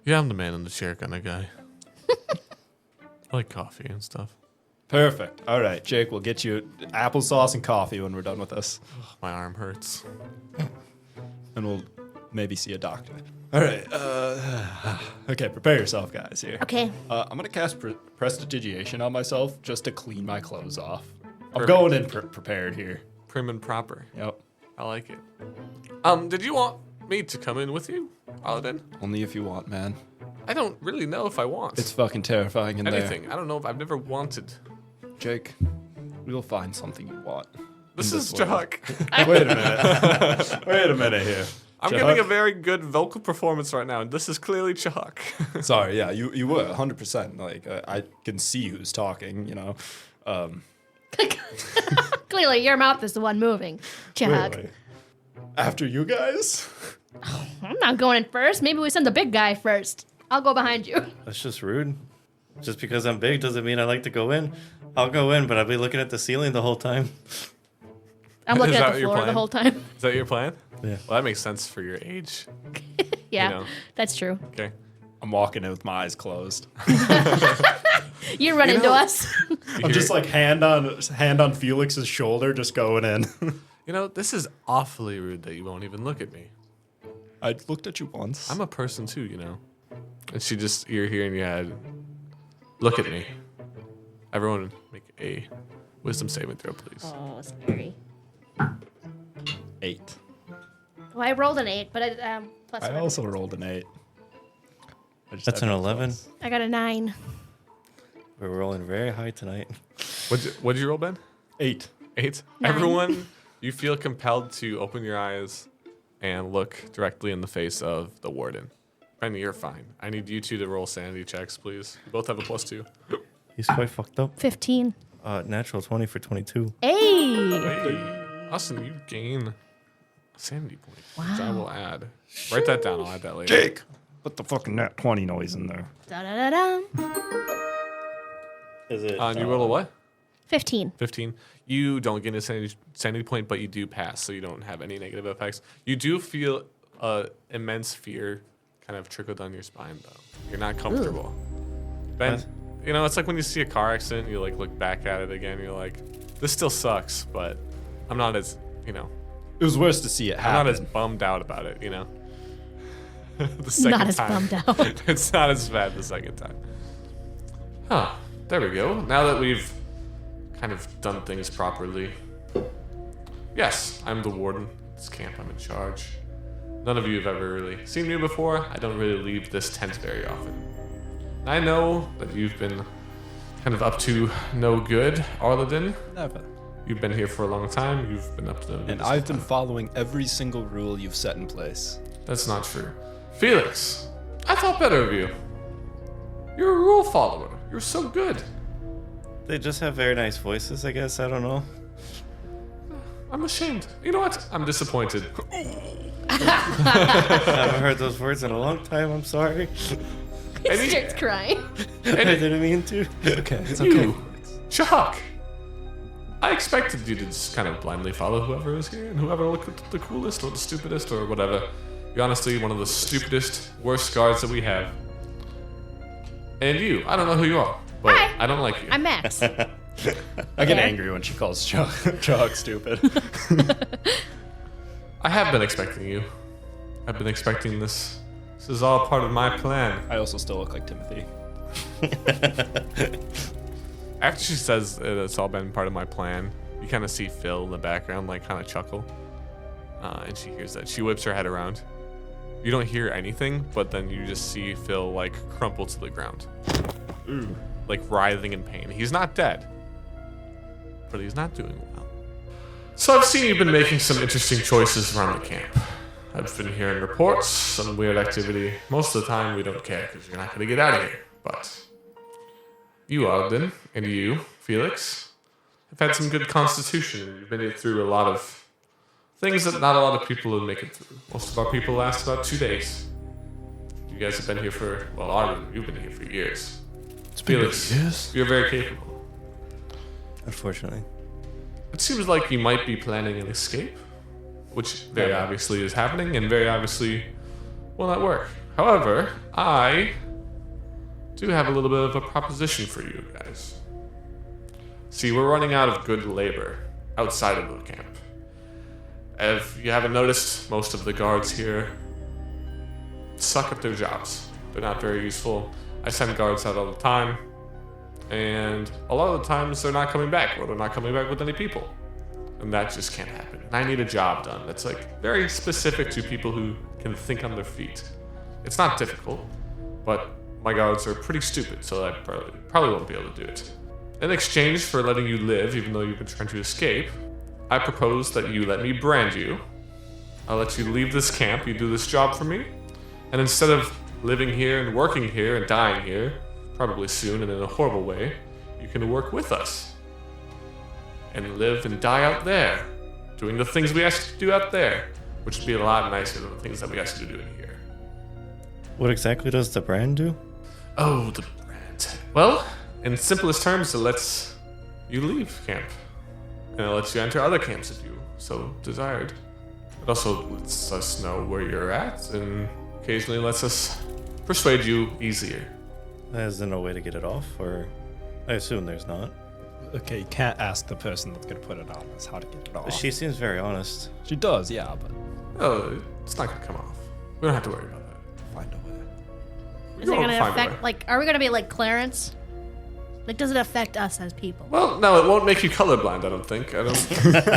Yeah, I'm the man in the chair kind of guy. I like coffee and stuff. Perfect. All right, Jake, we'll get you applesauce and coffee when we're done with this. My arm hurts. And we'll maybe see a doctor. All right. Okay, prepare yourself, guys, here. Okay. I'm going to cast prestidigitation on myself just to clean my clothes off. I'm Perfect. going in prepared here. Prim and proper. Yep. I like it. Did you want me to come in with you, Arliden? Only if you want, man. I don't really know if I want. It's fucking terrifying in anything. I don't know if I've never wanted. there. Jake, we'll find something you want. This in is world. Chuck. Wait a minute. Wait a minute here. I'm Chuck? giving a very good vocal performance right now, and this is clearly Chuck. Sorry, yeah, you were 100%. Like, I can see who's talking, Clearly, your mouth is the one moving. Chuck. Wait. After you guys? I'm not going in first. Maybe we send the big guy first. I'll go behind you. That's just rude. Just because I'm big doesn't mean I like to go in. I'll go in, but I'll be looking at the ceiling the whole time. I'm looking Is at that the your floor the plan? whole time. Is that your plan? Yeah. Well, that makes sense for your age. Yeah, know. that's true. Okay. I'm walking in with my eyes closed. You run into us. I'm just like hand on Felix's shoulder, just going in. You know, this is awfully rude that you won't even look at me. I looked at you once. I'm a person too, you know. And you're here in your head. Look at me. Everyone make a wisdom saving throw, please. Oh, scary. 8. Well, I rolled an 8, but plus I whatever. also rolled an 8. That's an 11. I got a 9. We're rolling very high tonight. What'd you roll, Ben? 8. 8? 9. Everyone, you feel compelled to open your eyes and look directly in the face of the warden. Ben, you're fine. I need you two to roll sanity checks, please. You both have a +2. He's quite fucked up. 15. Natural 20 for 22. Hey! Hey, Austin, you gain a sanity point, which I will add. Write that down. I'll add that later. Jake! Put the fucking nat 20 noise in there. Da-da-da-da. Is it? And you roll a what? 15. 15. You don't get a sanity point, but you do pass, so you don't have any negative effects. You do feel immense fear kind of trickle down your spine, though. You're not comfortable. Ben, you know, it's like when you see a car accident, you like look back at it again, you're like, this still sucks, but I'm not as, It was worse to see it I'm happen. not as bummed out about it, The second Not as time. bummed out. It's not as bad the second time. Huh. There we go. Now that we've kind of done things properly. Yes, I'm the warden. This camp, I'm in charge. None of you have ever really seen me before. I don't really leave this tent very often. I know that you've been kind of up to no good, Arliden. Never. You've been here for a long time. You've been up to no good. And I've been following every single rule you've set in place. That's not true. Felix, I thought better of you. You're a rule follower. You're so good. They just have very nice voices, I guess. I don't know. I'm ashamed. You know what? I'm disappointed. I haven't heard those words in a long time. I'm sorry. He starts crying. I didn't mean to. Okay, it's You, Chuck. I expected you to just kind of blindly follow whoever is here and whoever looked the coolest or the stupidest or whatever. You're honestly one of the stupidest, worst guards that we have. And you, I don't know who you are, but Hi. I don't like you. I'm Max. I get angry when she calls Chuck stupid. I have been expecting you. I've been expecting this. This is all part of my plan. I also still look like Timothy. After she says it's all been part of my plan, you kind of see Phil in the background, like, kind of chuckle. And she hears that. She whips her head around. You don't hear anything, but then you just see Phil, like, crumple to the ground. Ooh. Like, writhing in pain. He's not dead, but he's not doing well. So I've seen you've been making some interesting choices around the camp. I've been hearing reports, some weird activity. Most of the time, we don't care because you're not going to get out of here. But you, Ogden, and you, Felix, have had some good constitution. You've been through a lot of things that not a lot of people would make it through. Most of our people last about 2 days. You guys have been here for, well, Ogden, you've been here for years. Felix, you're very capable. Unfortunately. It seems like you might be planning an escape, which very obviously is happening and very obviously will not work. However, I do have a little bit of a proposition for you guys. See, we're running out of good labor outside of the camp. If you haven't noticed, most of the guards here suck at their jobs. They're not very useful. I send guards out all the time, and a lot of the times they're not coming back, or they're not coming back with any people. And that just can't happen. And I need a job done that's like very specific to people who can think on their feet. It's not difficult, but my guards are pretty stupid, so I probably won't be able to do it. In exchange for letting you live, even though you've been trying to escape, I propose that you let me brand you. I'll let you leave this camp, you do this job for me, and instead of living here and working here and dying here, probably soon and in a horrible way, you can work with us. And live and die out there, doing the things we asked you to do out there, which would be a lot nicer than the things that we asked you to do in here. What exactly does the brand do? Oh, the brand. Well, in simplest terms, it lets you leave camp. And it lets you enter other camps if you so desired. It also lets us know where you're at and occasionally lets us persuade you easier. Is there no way to get it off, or I assume there's not. Okay, you can't ask the person that's gonna put it on us how to get it off. She seems very honest. She does, yeah, but Oh, it's not gonna come off. We don't have to worry about that. find a way. We Is it don't gonna find a way. affect, like, are we gonna be like Clarence? Like, does it affect us as people? Well, no, it won't make you colorblind, I don't think. I don't.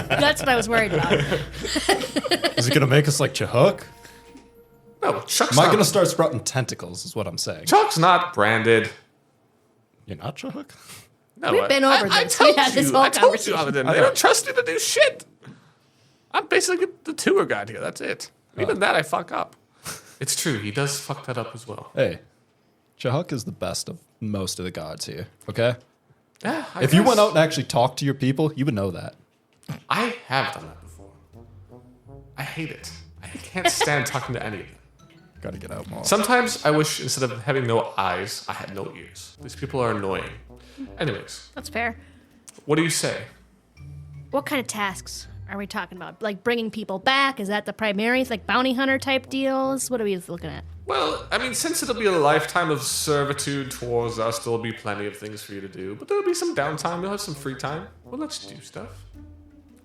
That's what I was worried about. Is it gonna make us like Chahuk? No, Chuck's Am I not. gonna start sprouting tentacles? Is what I'm saying. Chuck's not branded. You're not Chahuk? No, We've been over I this. We told had this you. whole I told you, conversation. Arliden. They don't trust me to do shit. I'm basically the tour guide here. That's it. Even that I fuck up. It's true. He does fuck that up as well. Hey, Chahuk is the best of most of the gods here. Okay. Yeah. If you went out and actually talked to your people, you would know that. I have done that before. I hate it. I can't stand talking to any of them. Gotta get out more. Sometimes I wish instead of having no eyes, I had no ears. These people are annoying. Anyways, That's fair. what do you say? What kind of tasks are we talking about? Like bringing people back? Is that the primaries? Like bounty hunter type deals? What are we looking at? Well, I mean, since it'll be a lifetime of servitude towards us, there'll be plenty of things for you to do. But there'll be some downtime. You'll have some free time. We'll let you do stuff.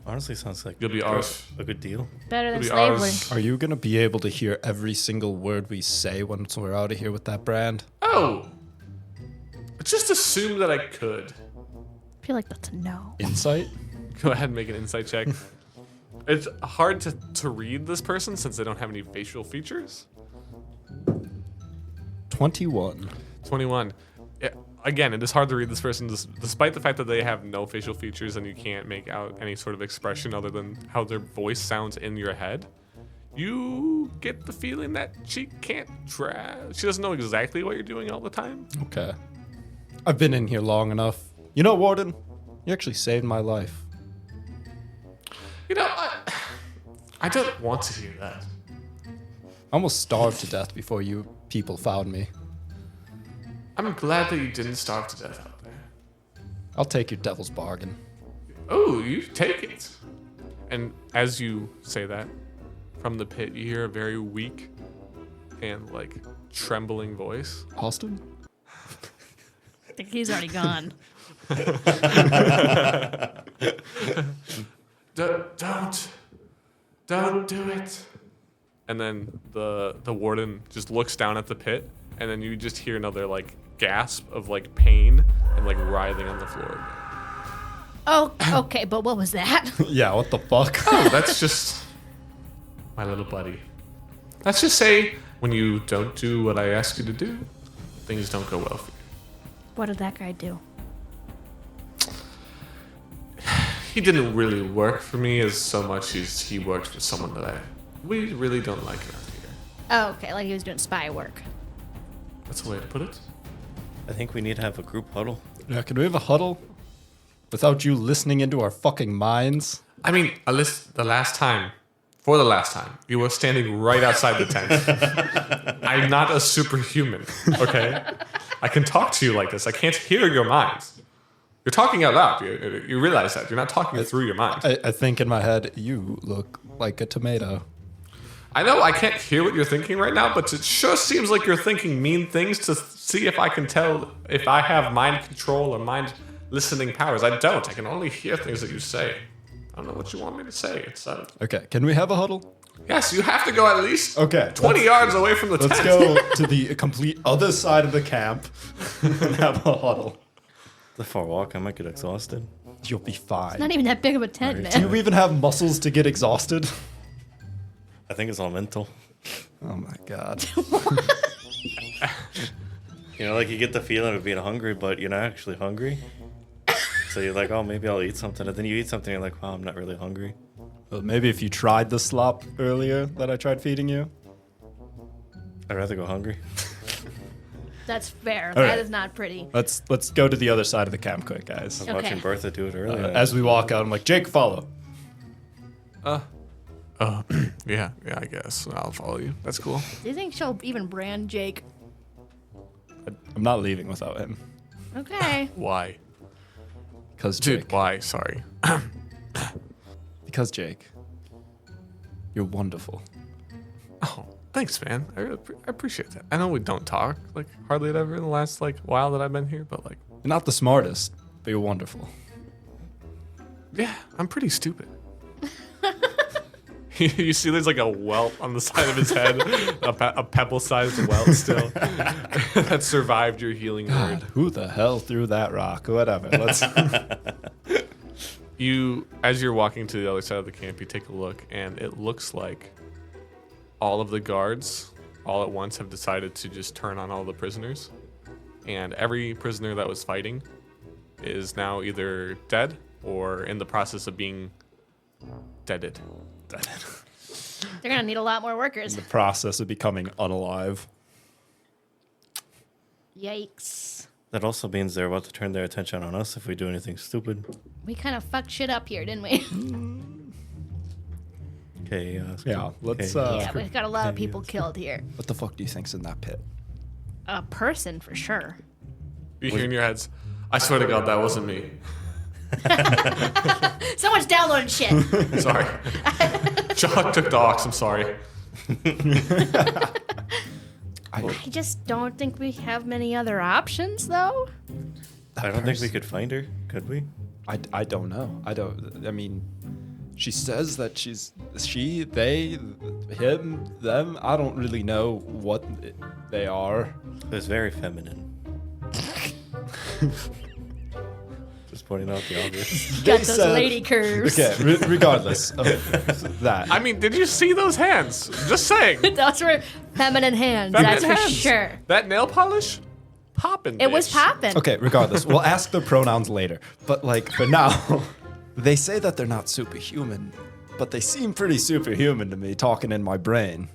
Honestly, sounds like You'll be ours. a good deal. Better than It'll be slavery. ours. Are you gonna be able to hear every single word we say once we're out of here with that brand? Oh! Just assume that I could. I feel like that's a no. Insight? Go ahead and make an insight check. It's hard to read this person since they don't have any facial features. 21. 21. Yeah, again, it is hard to read this person despite the fact that they have no facial features and you can't make out any sort of expression other than how their voice sounds in your head. You get the feeling that she can't she doesn't know exactly what you're doing all the time. Okay. I've been in here long enough. You know, Warden, you actually saved my life. You know, I don't want to hear that. I almost starved to death before you people found me. I'm glad that you didn't starve to death out there. I'll take your devil's bargain. Oh, you take it. And as you say that, from the pit, you hear a very weak and like trembling voice. Austin? I think he's already gone. Don't do it. And then the warden just looks down at the pit, and then you just hear another like gasp of like pain and like writhing on the floor. Oh, okay, but what was that? Yeah, what the fuck? Oh, that's just my little buddy. Let's just say when you don't do what I ask you to do, things don't go well for you. What did that guy do? He didn't really work for me as so much as he worked for someone that we really don't like around here. Oh, okay, like he was doing spy work. That's the way to put it. I think we need to have a group huddle. Yeah, can we have a huddle? Without you listening into our fucking minds? I mean, the last time, you were standing right outside the tent. I'm not a superhuman, okay? I can talk to you like this. I can't hear your minds. You're talking out loud. You realize that. You're not talking through your mind. I think in my head, you look like a tomato. I know I can't hear what you're thinking right now, but it sure seems like you're thinking mean things to see if I can tell if I have mind control or mind listening powers. I don't. I can only hear things that you say. I don't know what you want me to say. It's Okay, can we have a huddle? yes, you have to go at least Okay, 20 yards away from the tent. Let's go to the complete other side of the camp and have a huddle. The far walk, I might get exhausted. You'll be fine. Not even that big of a tent, Do man. you even have muscles to get exhausted? I think it's all mental. Oh my god. You know, like you get the feeling of being hungry, but you're not actually hungry. So you're like, oh, maybe I'll eat something. And then you eat something, and you're like, wow, I'm not really hungry. Well, maybe if you tried the slop earlier that I tried feeding you. I'd rather go hungry. That's fair. All right. That is not pretty. Let's go to the other side of the camp quick, guys. I was Okay. watching Bertha do it earlier. As we walk out, I'm like, Jake, follow. Yeah, I guess. I'll follow you. That's cool. Do you think she'll even brand Jake? I'm not leaving without him. Okay. Why? Because Dude, Jake. why? Sorry. Because Jake. You're wonderful. Oh, thanks, man. I appreciate that. I know we don't talk, like, hardly ever in the last, like, while that I've been here, but, like, You're not the smartest, but you're wonderful. yeah, I'm pretty stupid. You see there's, like, a welt on the side of his head, a pebble-sized welt still, that survived your healing word. Who the hell threw that rock? Whatever. Let's. As you're walking to the other side of the camp, you take a look, and it looks like all of the guards all at once have decided to just turn on all the prisoners. And every prisoner that was fighting is now either dead or in the process of being deaded. They're gonna need a lot more workers. The process of becoming unalive. Yikes. That also means they're about to turn their attention on us if we do anything stupid. We kind of fucked shit up here, didn't we? Okay, Yeah, let's. Yeah, we got a lot of people killed here. What the fuck do you think's in that pit? A person for sure. You hear in your heads, I swear to God, that wasn't me. Someone's downloading shit. Sorry. Chuck took the ox, I'm sorry. I just don't think we have many other options, though. I don't think we could find her, could we? I don't know. I mean, she says that she, they, him, them. I don't really know what they are. It was very feminine. Just pointing out the obvious. Got those lady curves. Okay, regardless of that. I mean, did you see those hands? Just saying. Those were feminine hands, Feminine that's for hands. sure. That nail polish? Popping. It was popping. Okay, regardless, we'll ask their pronouns later. But like for now, they say that they're not superhuman, but they seem pretty superhuman to me, talking in my brain.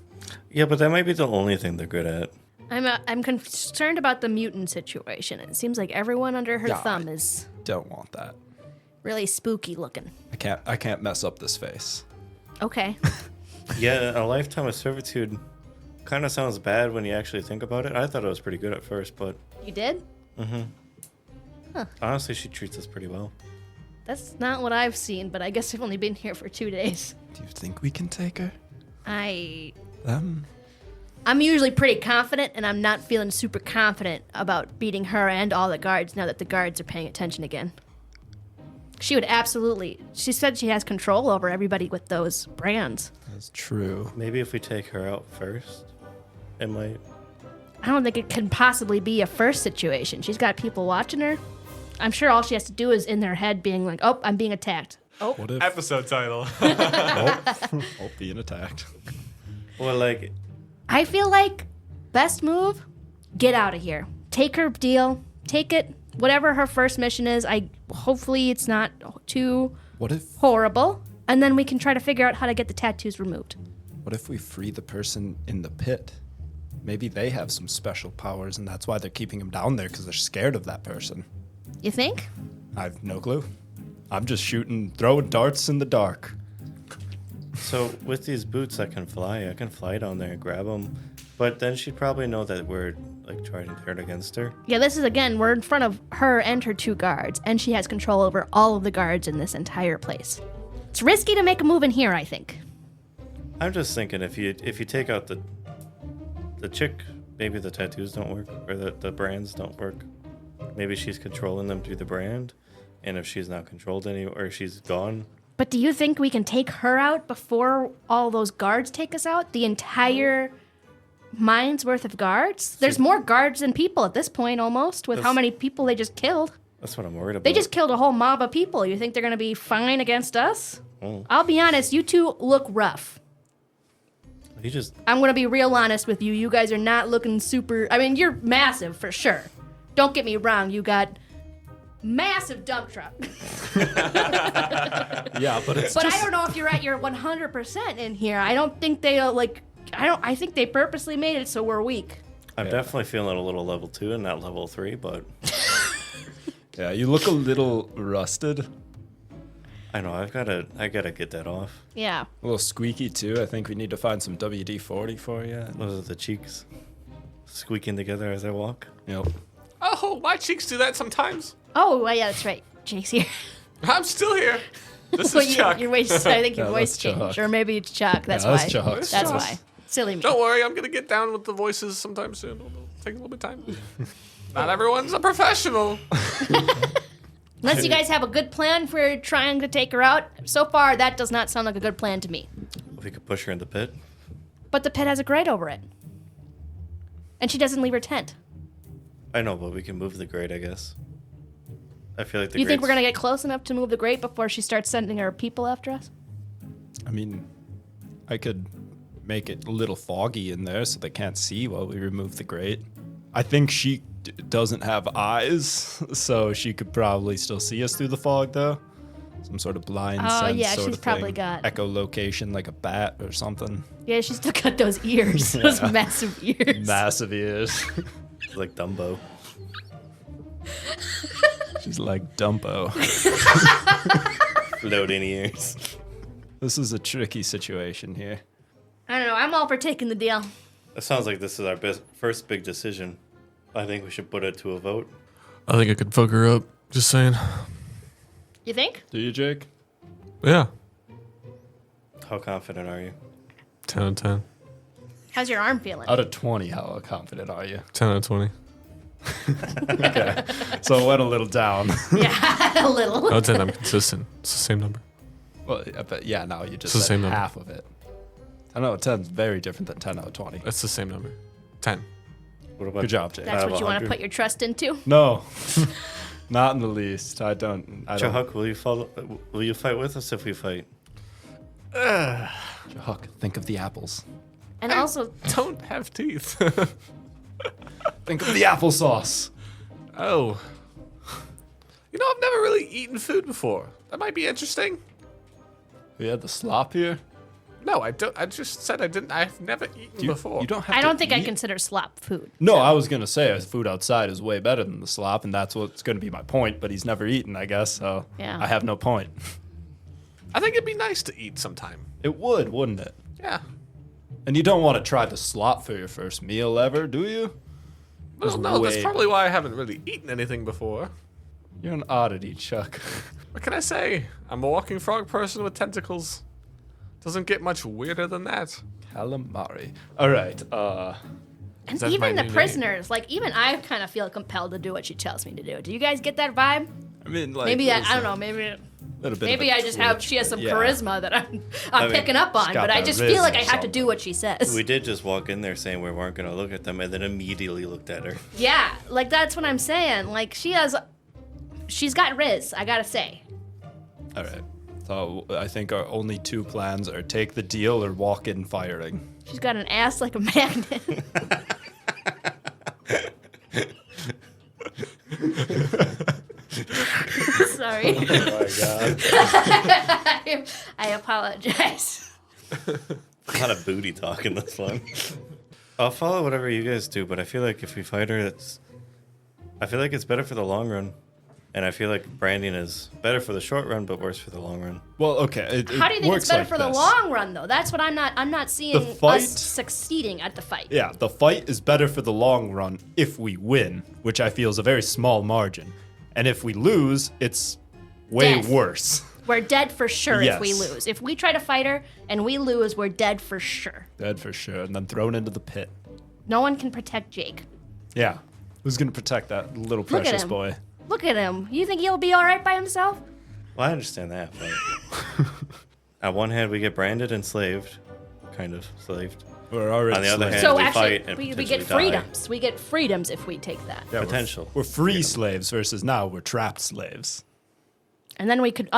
Yeah, but that might be the only thing they're good at. I'm concerned about the mutant situation. It seems like everyone under her Yeah, thumb is Don't want that. really spooky looking. I can't mess up this face. Okay. Yeah, a lifetime of servitude kind of sounds bad when you actually think about it. I thought it was pretty good at first, but You did? honestly, she treats us pretty well. That's not what I've seen, but I guess I've only been here for 2 days. Do you think we can take her? I'm usually pretty confident, and I'm not feeling super confident about beating her and all the guards now that the guards are paying attention again. She would absolutely. She said she has control over everybody with those brands. That's true. Maybe if we take her out first, it might. I don't think it can possibly be a first situation. She's got people watching her. I'm sure all she has to do is in their head being like, oh, I'm being attacked. Oh, What if Episode title. being attacked? Well, like, I feel like best move, get out of here. Take her deal. Take it. Whatever her first mission is, hopefully it's not too What if horrible. And then we can try to figure out how to get the tattoos removed. we free the person in the pit? Maybe they have some special powers, and that's why they're keeping him down there because they're scared of that person. You think? I've no clue. I'm just throwing darts in the dark. so with these boots, I can fly down there and grab them. But then she'd probably know that we're like trying to turn against her. Yeah, this is again, we're in front of her and her 2 guards, and she has control over all of the guards in this entire place. It's risky to make a move in here, I think. I'm just thinking if you take out the chick, maybe the tattoos don't work or the brands don't work. Maybe she's controlling them through the brand, and if she's not controlled or she's gone. But do you think we can take her out before all those guards take us out? The entire mine's worth of guards? There's more guards than people at this point, almost, with how many people they just killed. That's what I'm worried about. They just killed a whole mob of people. You think they're going to be fine against us? Oh. I'll be honest, you 2 look rough. He just I'm going to be real honest with you. You guys are not looking super... I mean, you're massive, for sure. Don't get me wrong. You got massive dump truck. Yeah, but it's But I don't know if you're at your 100% in here. I don't think they, I think they purposely made it so we're weak. I'm definitely feeling a little level 2 and not level 3, but Yeah, you look a little rusted. I know I gotta get that off. Yeah. A little squeaky too. I think we need to find some WD-40 for you. Those are the cheeks squeaking together as I walk. Yep. Oh, my cheeks do that sometimes. Oh, well, yeah, that's right. Jake's here. I'm still here. This Well, is Chuck. your voice, I think your Yeah, voice that's Chuck. changed. Or maybe it's Chuck. That's Yeah, why. that's Chuck. That's Chuck. why. Silly me. Don't worry, I'm going to get down with the voices sometime soon. It'll take a little bit of time. Not everyone's a professional. Unless you guys have a good plan for trying to take her out. So far, that does not sound like a good plan to me. We could push her in the pit. But the pit has a grate over it. And she doesn't leave her tent. I know, but we can move the grate, I guess. I feel like the You think we're grate's- going to get close enough to move the grate before she starts sending her people after us? I mean, I could make it a little foggy in there so they can't see while we remove the grate. I think she doesn't have eyes, so she could probably still see us through the fog, though. Some sort of blind sense yeah, sort she's of probably thing. got- Echolocation like a bat or something. Yeah, she's still got those ears. Those massive ears. Massive ears. It's like Dumbo. She's like Dumbo. Floating ears. This is a tricky situation here. I don't know. I'm all for taking the deal. It sounds like this is our first big decision. I think we should put it to a vote. I think I could fuck her up. Just saying. You think? Do you, Jake? Yeah. How confident are you? 10 out of 10. How's your arm feeling? Out of 20, how confident are you? 10 out of 20. So it went a little down. Yeah, a little. Out of 10, I'm consistent. It's the same number. Well, but yeah, now you just It's the said same number. half of it. I know 10 is very different than 10 out of 20. It's the same number. 10. What about Good job, Jake. That's Out of what you want to 100? put your trust into? No. Not in the least. I don't. Chahuk, will you fight with us if we fight? Chahuk, think of the apples. And also, Don't have teeth. Think of the applesauce. Oh. You know, I've never really eaten food before. That might be interesting. We had the slop here. No, I don't. I just said I didn't. I've never eaten before. You don't have I to don't think I eat. consider slop food. No, I was gonna say food outside is way better than the slop, and that's what's gonna be my point. But he's never eaten, I guess. So Yeah. I have no point. I think it'd be nice to eat sometime. It would, wouldn't it? Yeah. And you don't want to try the slop for your first meal ever, do you? Well, no, that's probably why I haven't really eaten anything before. You're an oddity, Chuck. What can I say? I'm a walking frog person with tentacles. Doesn't get much weirder than that. Calamari. All right. And That's my even the new name. prisoners, like even I kind of feel compelled to do what she tells me to do. Do you guys get that vibe? I mean, like Maybe there's I don't a know. Maybe little bit maybe of a I just have twitch, she has some but yeah. charisma that I'm mean, picking up on, got but I that just riz feel like or I have to do something. what she says. We did just walk in there saying we weren't going to look at them and then immediately looked at her. Yeah, like that's what I'm saying. Like she's got riz. I gotta say. All right. So I think our only two plans are take the deal or walk in firing. She's got an ass like a magnet. Sorry. Oh my god. I apologize. A lot of booty talk in this one. I'll follow whatever you guys do, but I feel like if we fight her, I feel like it's better for the long run. And I feel like branding is better for the short run, but worse for the long run. Well, okay. How do you think it's better for the long run, though? That's what I'm not seeing fight- us succeeding at the fight. Yeah, the fight is better for the long run if we win, which I feel is a very small margin. And if we lose, it's way Death. worse. We're dead for sure if we Yes. lose. If we try to fight her and we lose, we're dead for sure. Dead for sure, and then thrown into the pit. No one can protect Jake. Yeah. Who's gonna protect that little Look at precious him. boy? Look at him. You think he'll be all right by himself? Well, I understand that, but on one hand, we get branded and slaved, kind of slaved. We're already On the other slaves. hand, So we actually, fight and we get potentially die. freedoms. We get freedoms if we take that. Yeah, Potential. We're free slaves versus now we're trapped slaves. And then we could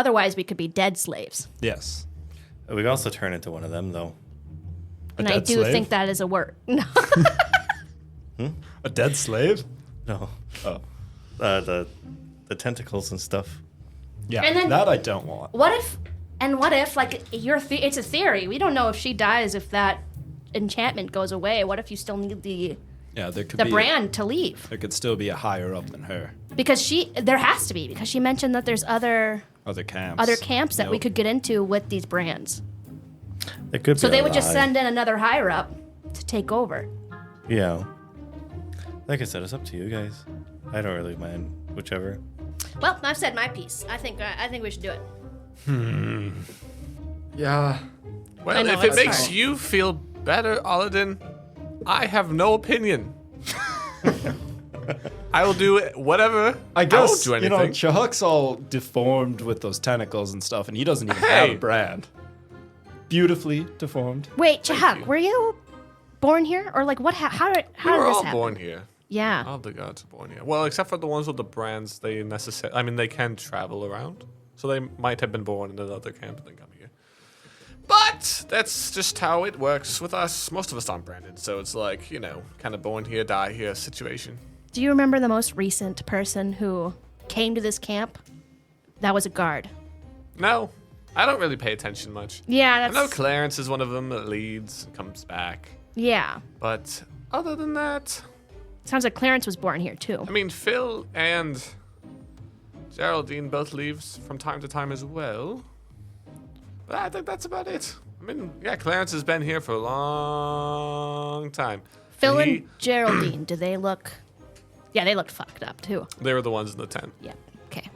be dead slaves. Yes. We could also turn into one of them, though. And I dead do slave? think that is a word. No. A dead slave? No, Oh. the tentacles and stuff. Yeah, And then- that I don't want. What if, like, it's a theory. We don't know if she dies, if that enchantment goes away. What if you still need the Yeah, there could the be brand to leave? there could still be a higher up than her. Because there has to be, because she mentioned that there's other Other camps. that we Nope. could get into with these brands. It could So be they a would just lie. send in another higher up to take over. Yeah. Like I said, it's up to you guys. I don't really mind whichever. Well, I've said my piece. I think we should do it. Yeah. I Well, know, if it it's makes hard. you feel better, Arliden, I have no opinion. I will do whatever. I guess, won't do you know, anything. Chahuk's all deformed with those tentacles and stuff, and he doesn't even have Hey. a brand. Beautifully deformed. Wait, Chahak, you. were you born here, or like what? How did we were this all happen? born here. Yeah. All the gods are born here. Well, except for the ones with the brands, they they can travel around. So they might have been born in another camp and then come here. But that's just how it works with us. Most of us aren't branded, so it's like, kind of born here, die here situation. Do you remember the most recent person who came to this camp? That was a guard. No, I don't really pay attention much. Yeah, I know that's Clarence is one of them that leads and comes back. yeah. But other than that, Sounds like Clarence was born here too. I mean, Phil and Geraldine both leaves from time to time as well. But I think that's about it. I mean, yeah, Clarence has been here for a long time. Phil he- and Geraldine, do they look? Yeah, they looked fucked up too. They were the ones in the tent. Yeah. Okay.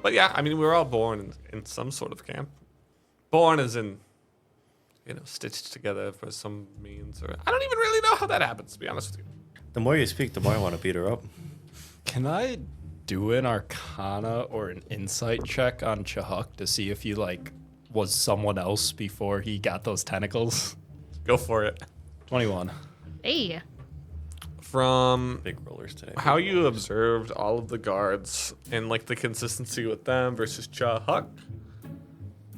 But yeah, I mean, we were all born in some sort of camp. Born as in, stitched together for some means. Or I don't even really know how that happens, to be honest with you. The more you speak, the more I want to beat her up. Can I do an Arcana or an Insight check on Chahuk to see if he, was someone else before he got those tentacles? Go for it. 21. Hey. from Big rollers today. how Big you rollers. observed all of the guards and like the consistency with them versus Chahuk,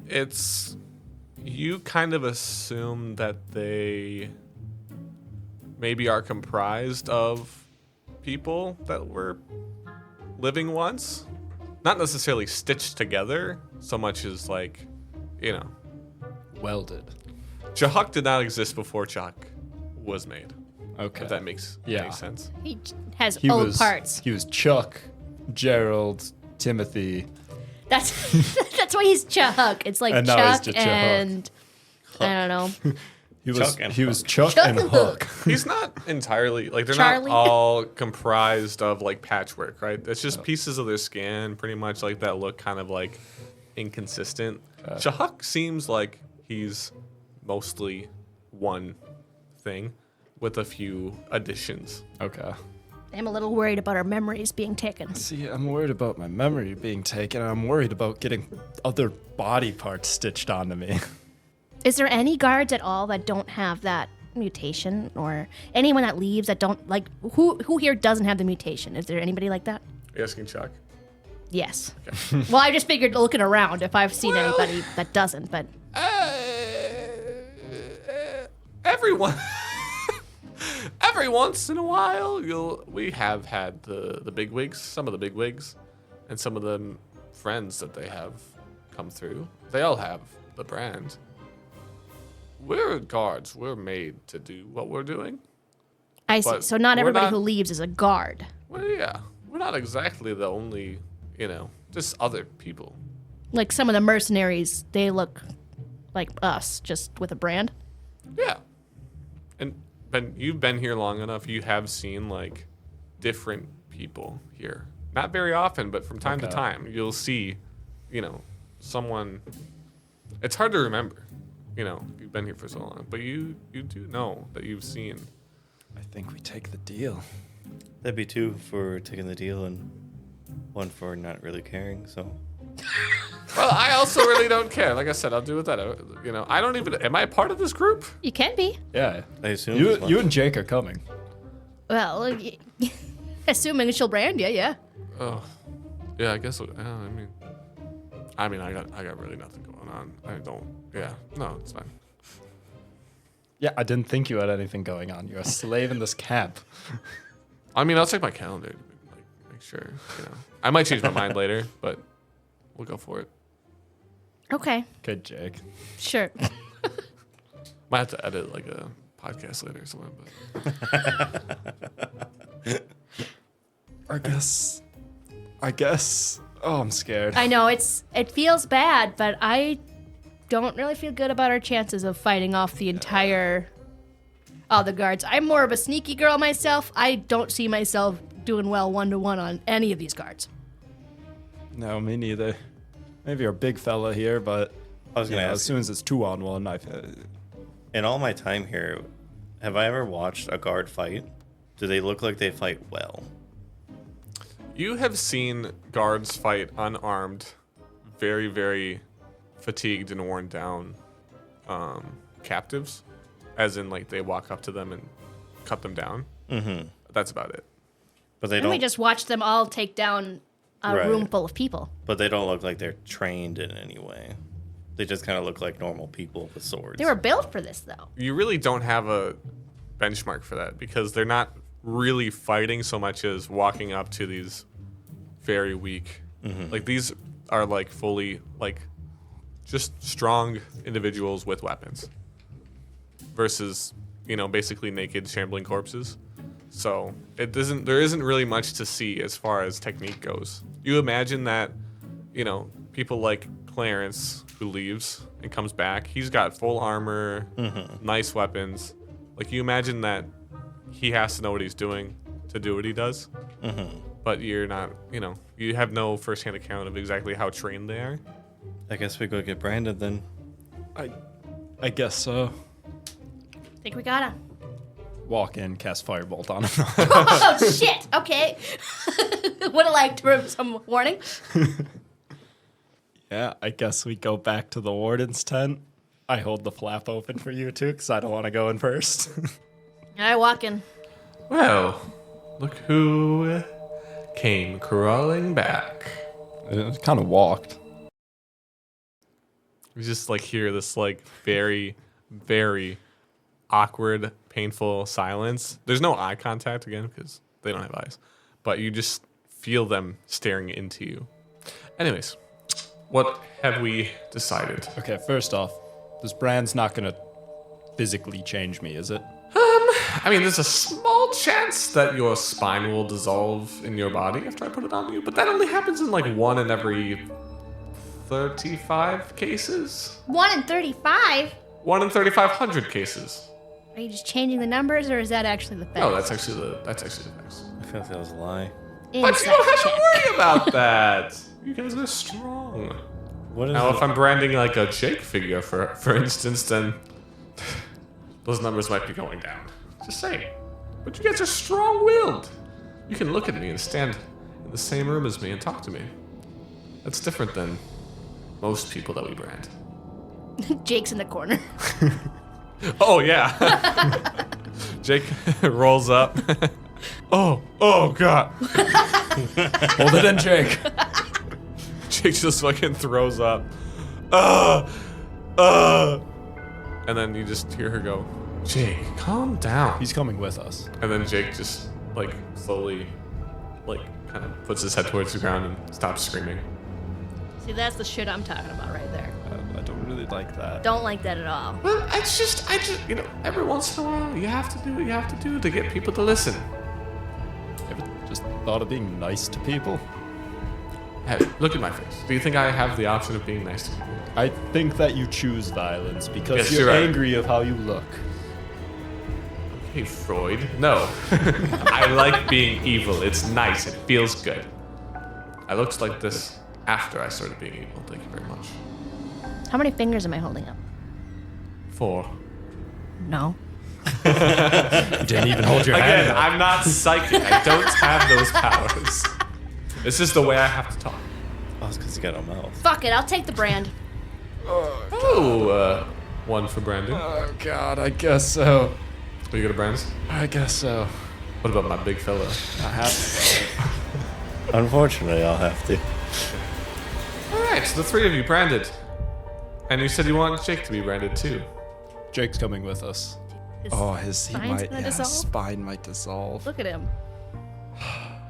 it's you kind of assume that they maybe are comprised of people that were living once, not necessarily stitched together so much as like, you know, Welded. Chahuk did not exist before Chahuk was made. Okay. If that makes Yeah. any sense. He has He old was parts. He was Chuck, Gerald, Timothy. That's that's why he's Chuck. It's like And now he's Chuck just Chuck. and I don't know. He was Chuck and he was Hook. Chuck Chuck and and Hook. He's not entirely like they're Charlie. not all comprised of like patchwork, right? It's just pieces of their skin, pretty much like that look kind of like inconsistent. Chahuk seems like he's mostly one thing with a few additions. Okay. I'm a little worried about our memories being taken. See, I'm worried about my memory being taken, and I'm worried about getting other body parts stitched onto me. Is there any guards at all that don't have that mutation, or anyone that leaves that don't like who here doesn't have the mutation? Is there anybody like that? Are you asking Chuck? Yes. Well, I just figured looking around if I've seen anybody that doesn't, but Everyone. Every once in a while, we have had the big wigs, some of the big wigs, and some of the friends that they have come through. They all have the brand. We're guards. We're made to do what we're doing. I see. But So not we're everybody not- who leaves is a guard. Well, yeah, we're not exactly the only, just other people. Like some of the mercenaries, they look like us, just with a brand. Yeah. And Ben, you've been here long enough. You have seen like different people here. Not very often, but from time to Okay. time, you'll see, someone. It's hard to remember, you've been here for so long, but you do know that you've seen. I think we take the deal. That'd be 2 for taking the deal and 1 for not really caring. So Well, I also really don't care. Like I said, I'll do with that. I don't even. Am I a part of this group? You can be. Yeah. I assume You as much. you and Jake are coming. Well, assuming she'll brand you, yeah. Oh, yeah. I guess. I got really nothing going on. I don't. Yeah. No, it's fine. Yeah, I didn't think you had anything going on. You're a slave in this camp. I'll check my calendar to make sure. I might change my mind later, but we'll go for it. Okay, Good, Jake. sure. Might have to edit like a podcast later or something. But I guess. Oh, I'm scared. I know it feels bad, but I don't really feel good about our chances of fighting off the entire the guards. I'm more of a sneaky girl myself. I don't see myself doing well 1-to-1 on any of these guards. No, me neither. Maybe our big fella here, but I was gonna as ask soon as it's 2-on-1, in all my time here, have I ever watched a guard fight? Do they look like they fight well? you have seen guards fight unarmed, very, very fatigued and worn down captives, as in like they walk up to them and cut them down. Mm-hmm. That's about it. But they And we don't. just watched them all take down a Right. room full of people. But they don't look like they're trained in any way. They just kind of look like normal people with swords. They were built for this, though. You really don't have a benchmark for that because they're not really fighting so much as walking up to these very weak. Like these are like fully like just strong individuals with weapons versus basically naked shambling corpses. So there isn't really much to see as far as technique goes. You imagine that people like Clarence, who leaves and comes back, he's got full armor, nice weapons. Like you imagine that he has to know what he's doing to do what he does. But you're not, you have no firsthand account of exactly how trained they are. I guess we go get branded then. I guess so. Think we gotta. Walk in, cast firebolt on him. Oh, shit! Okay. Would have liked some warning. Yeah, I guess we go back to the warden's tent. I hold the flap open for you two, because I don't want to go in first. I walk in. Well, look who came crawling back. It kind of walked. You just like hear this like very, very awkward, painful silence. There's no eye contact again because they don't have eyes, but you just feel them staring into you. Anyways, what have we decided? Okay, first off, this brand's not gonna physically change me, is it? I mean, there's a small chance that your spine will dissolve in your body after I put it on you, but that only happens in like 1 in every 35 cases. 1 in 35? 1 in 3,500 cases. Are you just changing the numbers, or is that actually the fact? No, that's actually the facts. I feel like that was a lie. But you don't have to worry about that. You guys are strong. What is Now, it? if I'm branding like a Jake figure, for instance, then those numbers might be going down. Just saying. But you guys are strong-willed. You can look at me and stand in the same room as me and talk to me. That's different than most people that we brand. Jake's in the corner. Oh, yeah. Jake rolls up. Oh, God. Hold it in, Jake. Jake just fucking throws up. And then you just hear her go, Jake, calm down. He's coming with us. And then Jake just, like, slowly, like, kind of puts his head towards the ground and stops screaming. See, that's the shit I'm talking about right there. I don't really like that. Don't like that at all. Well, I just, you know, every once in a while, you have to do what you have to do to get people to listen. Ever just thought of being nice to people? Hey, look at my face. Do you think I have the option of being nice to people? I think that you choose violence because Yes, you're you're right. angry of how you look. Hey, Freud. No. I like being evil. It's nice. It feels good. I looked like this after I started being evil. Thank you very much. How many fingers am I holding up? 4. No. You didn't even hold your hand Again, up. I'm not psychic. I don't have those powers. It's just the way I have to talk. Oh, it's because you got a mouth. Fuck it, I'll take the brand. Oh, 1 for branding. Oh, God, I guess so. Are you good at brands? I guess so. What about my big fella? I have to. Unfortunately, I'll have to. All right, so the 3 of you branded. And you said you want Jake to be branded too. Jake's coming with us. His His spine's gonna dissolve? spine might dissolve. Look at him.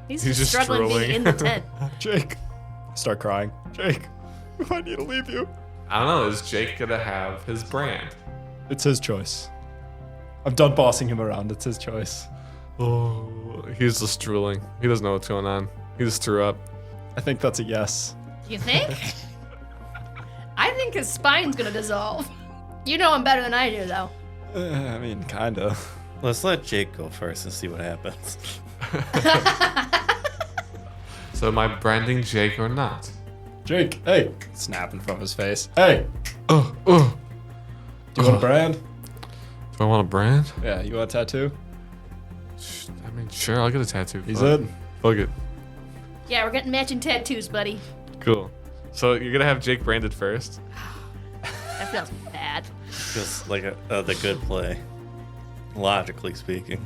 He's He's just just struggling being in the tent. Jake. Start crying. Jake, I need to leave you. I don't know, is Jake gonna have his brand? It's his choice. I'm done bossing him around. It's his choice. Oh, he's just drooling. He doesn't know what's going on. He just threw up. I think that's a yes. You think? I think his spine's gonna dissolve. You know him better than I do, though. I mean, kinda. Let's let Jake go first and see what happens. So am I branding Jake or not? Jake, hey. Snapping from his face. Hey, Oh. do you want a brand? Do I want a brand? Yeah, you want a tattoo? I mean, sure, I'll get a tattoo. He's Fuck. in. Fuck it. Yeah, we're getting matching tattoos, buddy. Cool. So you're gonna have Jake branded first? That feels bad. Feels like the good play, logically speaking.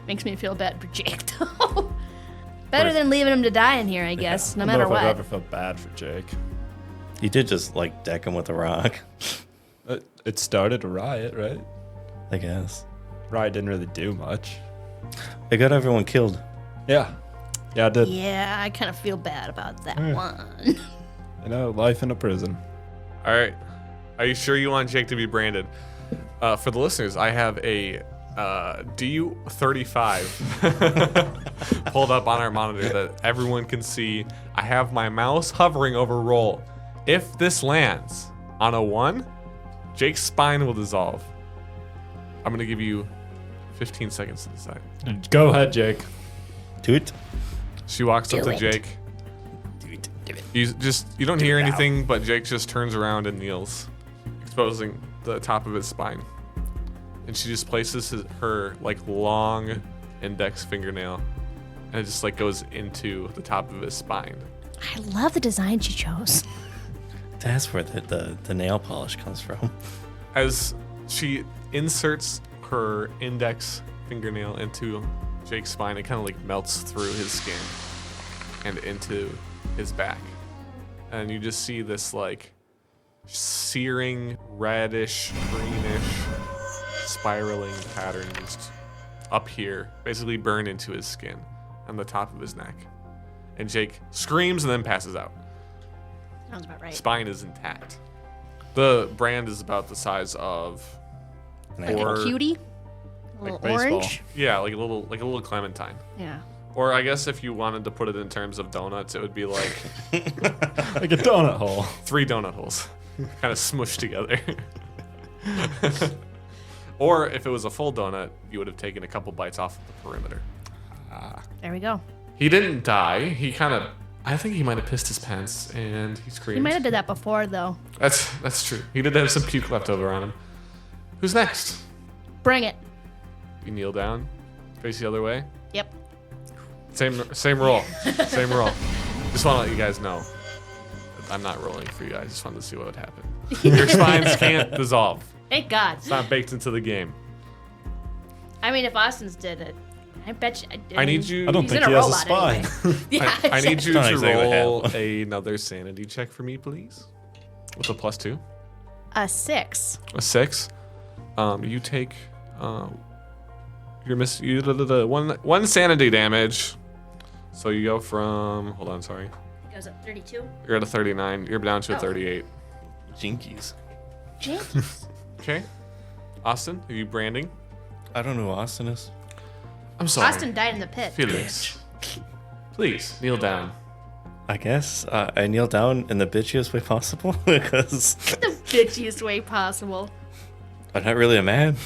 Makes me feel bad for Jake, though. Better than leaving him to die in here, I guess, no I don't matter know if I've what. ever felt bad for Jake. You did just like deck him with a rock, It started a riot, right? I guess. Riot didn't really do much. It got everyone killed. Yeah. Yeah, I did. Yeah, I kind of feel bad about that one. You know, life in a prison. All right. Are you sure you want Jake to be branded? For the listeners, I have a DU35 pulled up on our monitor that everyone can see. I have my mouse hovering over roll. If this lands on a 1, Jake's spine will dissolve. I'm going to give you 15 seconds to decide. Go ahead, Jake. Toot. She walks up Do to it. Jake. You don't hear anything, but Jake just turns around and kneels, exposing the top of his spine. And she just places her like long index fingernail, and it just like goes into the top of his spine. I love the design she chose. That's where the nail polish comes from. As she inserts her index fingernail into Jake's spine. It kind of like melts through his skin and into his back. And you just see this like searing, reddish, greenish, spiraling pattern just up here, basically burn into his skin on the top of his neck. And Jake screams and then passes out. Sounds about right. Spine is intact. The brand is about the size of Like or- a cutie? A little baseball. orange? yeah, like a little clementine. Yeah. Or I guess if you wanted to put it in terms of donuts, it would be like Like a donut hole. 3 donut holes, kind of smushed together. Or if it was a full donut, you would have taken a couple bites off of the perimeter. There we go. He didn't die. I think he might have pissed his pants and he screamed. He might have did that before, though. That's true. He did have some puke left over on him. Who's next? Bring it. You kneel down, face the other way. Yep. Same roll. Same roll. Just want to let you guys know. I'm not rolling for you guys. Just wanted to see what would happen. Your spines can't dissolve. Thank God. It's not baked into the game. I mean, if Austin's did it, I bet you. I need you. I don't He's think in he a has a robot spine. anyway. Yeah. I need you Don't to exactly roll have one. another sanity check for me, please. With a +2. A 6. A 6. You take one sanity damage. So you go from hold on, sorry. It goes up 32. You're at a 39. You're down to a Oh. 38. Jinkies. Jinkies. Okay. Austin, are you branding? I don't know who Austin is. I'm sorry. Austin died in the pit. Felix. Please kneel down. I guess I kneel down in the bitchiest way possible because The bitchiest way possible. I'm not really a man.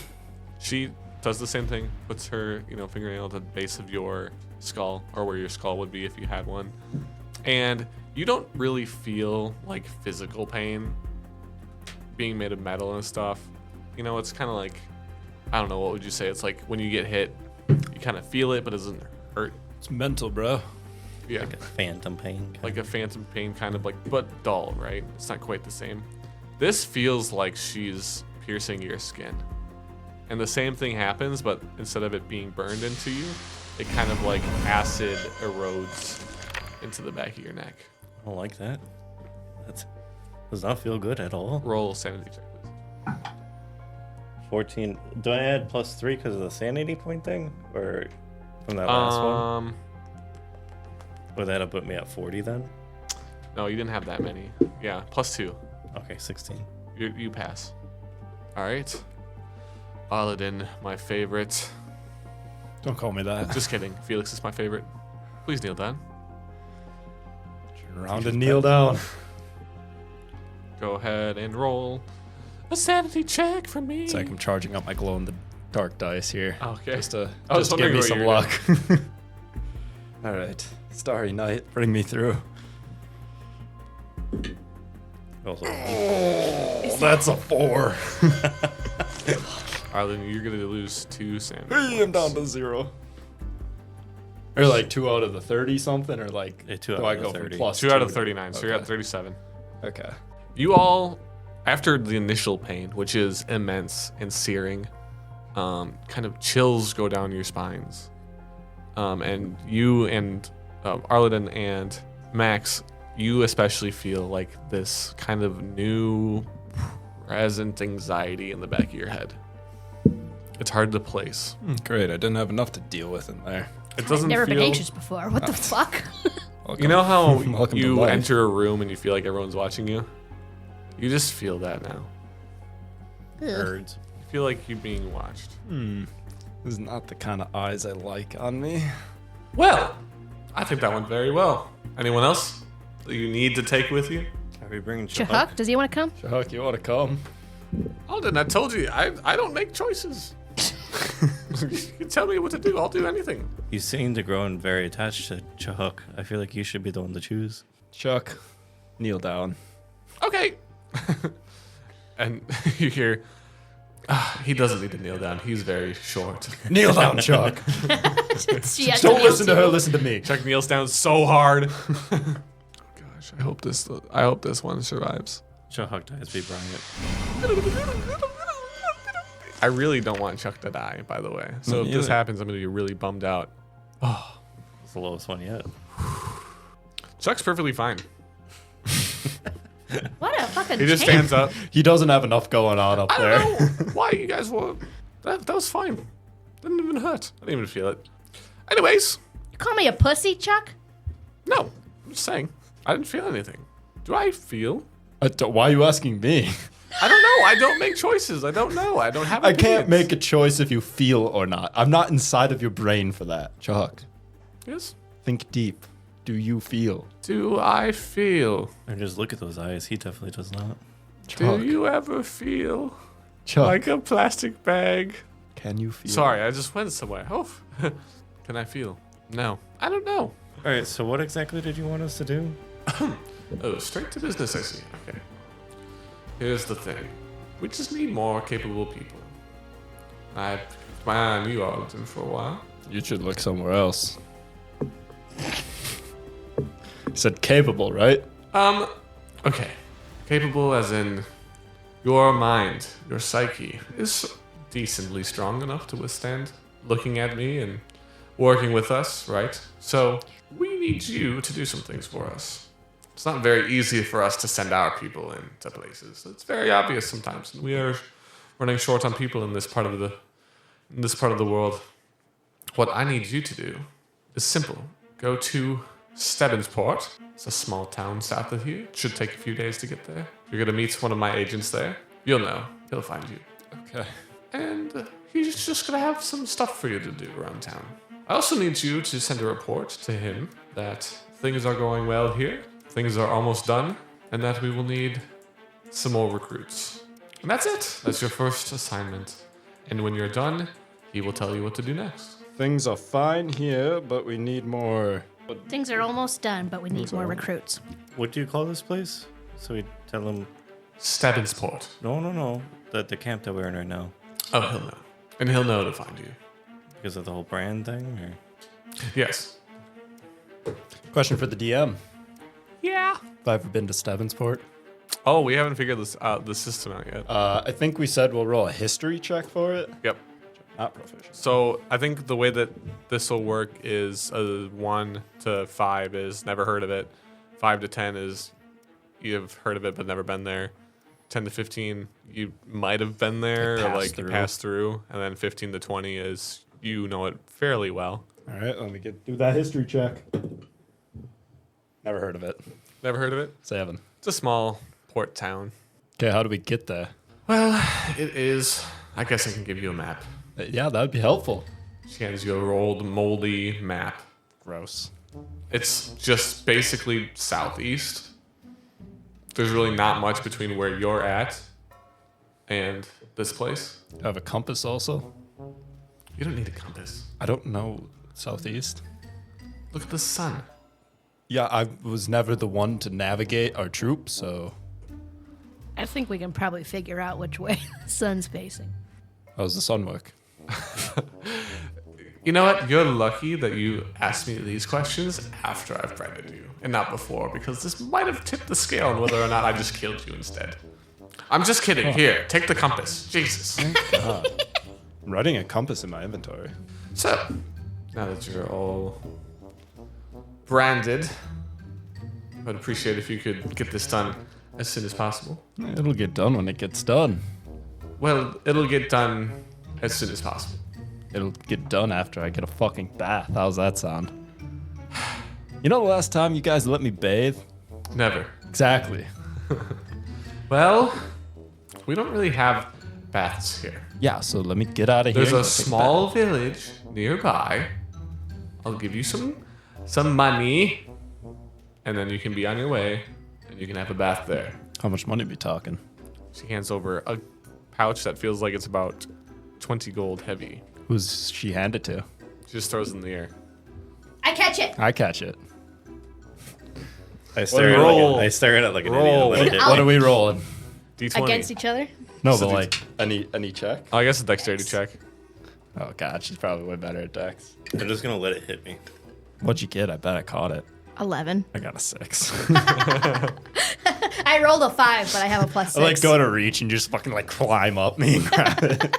She does the same thing. Puts her, fingernail at the base of your skull, or where your skull would be if you had one. And you don't really feel like physical pain being made of metal and stuff. It's kind of like, I don't know, what would you say? It's like when you get hit, you kind of feel it, but it doesn't hurt. It's mental, bro. Yeah. Like a phantom pain. Like a phantom pain, kind of like, but dull, right? It's not quite the same. This feels like she's piercing your skin. And the same thing happens, but instead of it being burned into you, it kind of like acid erodes into the back of your neck. I don't like that. That does not feel good at all. Roll sanity check, please. 14. Do I add +3 because of the sanity point thing? Or from that last one? Would that have put me at 40 then? No, you didn't have that many. Yeah, +2. Okay, 16. You pass. All right. Arliden, my favorite. Don't call me that. Just kidding. Felix is my favorite. Please kneel down. Turn around and kneel down. Go ahead and roll a sanity check for me. It's like I'm charging up my glow in the dark dice here. Okay. Just to I was give me wondering some what you luck. All right. Starry Night, bring me through. Also, That's a 4. Arliden, you're going to lose 2 sanity. I'm down to 0. Or like 2 out of the 30 something, or like Yeah, 2 do out I of go the 30. from plus 2 out of to- 39, so you're at Okay. 37. Okay. You all, after the initial pain, which is immense and searing, kind of chills go down your spines. And you and Arliden and Max, you especially feel like this kind of new present anxiety in the back of your head. It's hard to place. Great. I didn't have enough to deal with in there. It I've doesn't never feel. been anxious before. What the fuck? Welcome. You know how Welcome to you life. enter a room and you feel like everyone's watching you? You just feel that now. birds. You feel like you're being watched. This is not the kind of eyes I like on me. Well, I think that went very well. Anyone else that you need to take with you? Are we bringing Shahuk, does he want to come? Chuck, you want to come? Alden, I told you, I don't make choices. You can tell me what to do. I'll do anything. You seem to grown very attached to Chahuk. I feel like you should be the one to choose. Chuck, kneel down. Okay. And you hear, he doesn't need to kneel down. He's very short. Kneel down, Chuck. She has Don't to listen to kneel her. too. Listen to me. Chuck kneels down so hard. Oh gosh, I hope this one survives. Chahuk dies be Bryant. I really don't want Chuck to die, by the way. So if this happens, I'm going to be really bummed out. It's the lowest one yet. Chuck's perfectly fine. What a fucking He just champ. stands up. He doesn't have enough going on up I there. don't know why you guys were... That was fine. Didn't even hurt. I didn't even feel it. Anyways, You call me a pussy, Chuck? no. I'm just saying. I didn't feel anything. Do I feel? Why are you asking me? I don't know. I don't make choices. I don't know. I don't have I can't opinions. make a choice if you feel or not. I'm not inside of your brain for that. Chuck, Yes. think deep. Do you feel? Do I feel? And just look at those eyes. He definitely does not. Chuck, Do you ever feel Chuck, like a plastic bag? can you feel? Sorry, I just went somewhere. Oh, can I feel? No. I don't know. All right. So what exactly did you want us to do? Oh, straight to business, I see. Okay. Here's the thing. We just need more capable people. I've kept my eye on you, Arliden, for a while. You should look somewhere else. You said capable, right? Okay. Capable as in your mind, your psyche is decently strong enough to withstand looking at me and working with us, right? So we need you to do some things for us. It's not very easy for us to send our people into places. It's very obvious sometimes. We are running short on people in this part of the world. What I need you to do is simple. Go to Stebbensport. It's a small town south of here. It should take a few days to get there. You're gonna meet one of my agents there. You'll know. He'll find you. Okay. And he's just gonna have some stuff for you to do around town. I also need you to send a report to him that things are going well here, things are almost done, and that we will need some more recruits. And that's it. That's your first assignment. And when you're done, he will tell you what to do next. Things are fine here, but we need more. Things are almost done, but we need more recruits. What do you call this place? So we tell him. Stebbensport. No. The camp that we're in right now. Oh, he'll know. And he'll know to find you. Because of the whole brand thing, or Yes. Question for the DM. Yeah. Have I ever been to Stebbensport? Oh, we haven't figured this out, the system out yet. I think we said we'll roll a history check for it. Yep. Not proficient. So I think the way that this will work is 1 to 5 is never heard of it. 5 to 10 is you've heard of it but never been there. 10 to 15 you might have been there, passed through, and then 15 to 20 is you know it fairly well. All right, let me do that history check. Never heard of it. Never heard of it? 7. It's a small port town. Okay, how do we get there? Well, it is. I guess I can give you a map. Yeah, that would be helpful. She hands you a rolled, moldy map. Gross. It's just basically southeast. There's really not much between where you're at and this place. Do I have a compass also? You don't need a compass. I don't know southeast. Look at the sun. Yeah, I was never the one to navigate our troops, so I think we can probably figure out which way the sun's facing. how does the sun work? You know what? You're lucky that you asked me these questions after I've friended you and not before, because this might have tipped the scale on whether or not I just killed you instead. I'm just kidding. Here, take the compass. Jesus. I'm writing a compass in my inventory. So, now that you're all branded, I'd appreciate if you could get this done as soon as possible. It'll get done when it gets done. Well, it'll get done as soon as possible. It'll get done after I get a fucking bath. How's that sound? You know the last time you guys let me bathe? Never. Exactly. Well, we don't really have baths here. Yeah, so let me get out of here. There's and a go take small village nearby. I'll give you some money, and then you can be on your way, and you can have a bath there. bath. How much money we talking? She hands over a pouch that feels like it's about 20 gold heavy. Who's she handed to? She just throws it in the air. I catch it. I catch it. I stare at it roll. I stare at it like an Roll. idiot. And let it hit What me. are we rolling? D20. Against each other? No, So but did- like any check? Oh, I guess a dexterity check. Oh god, she's probably way better at dex. I'm just gonna let it hit me. What'd you get? I bet I caught it. 11. I got a 6. I rolled a 5, but I have a plus 6. I like go to reach and just fucking like climb up me and grab it.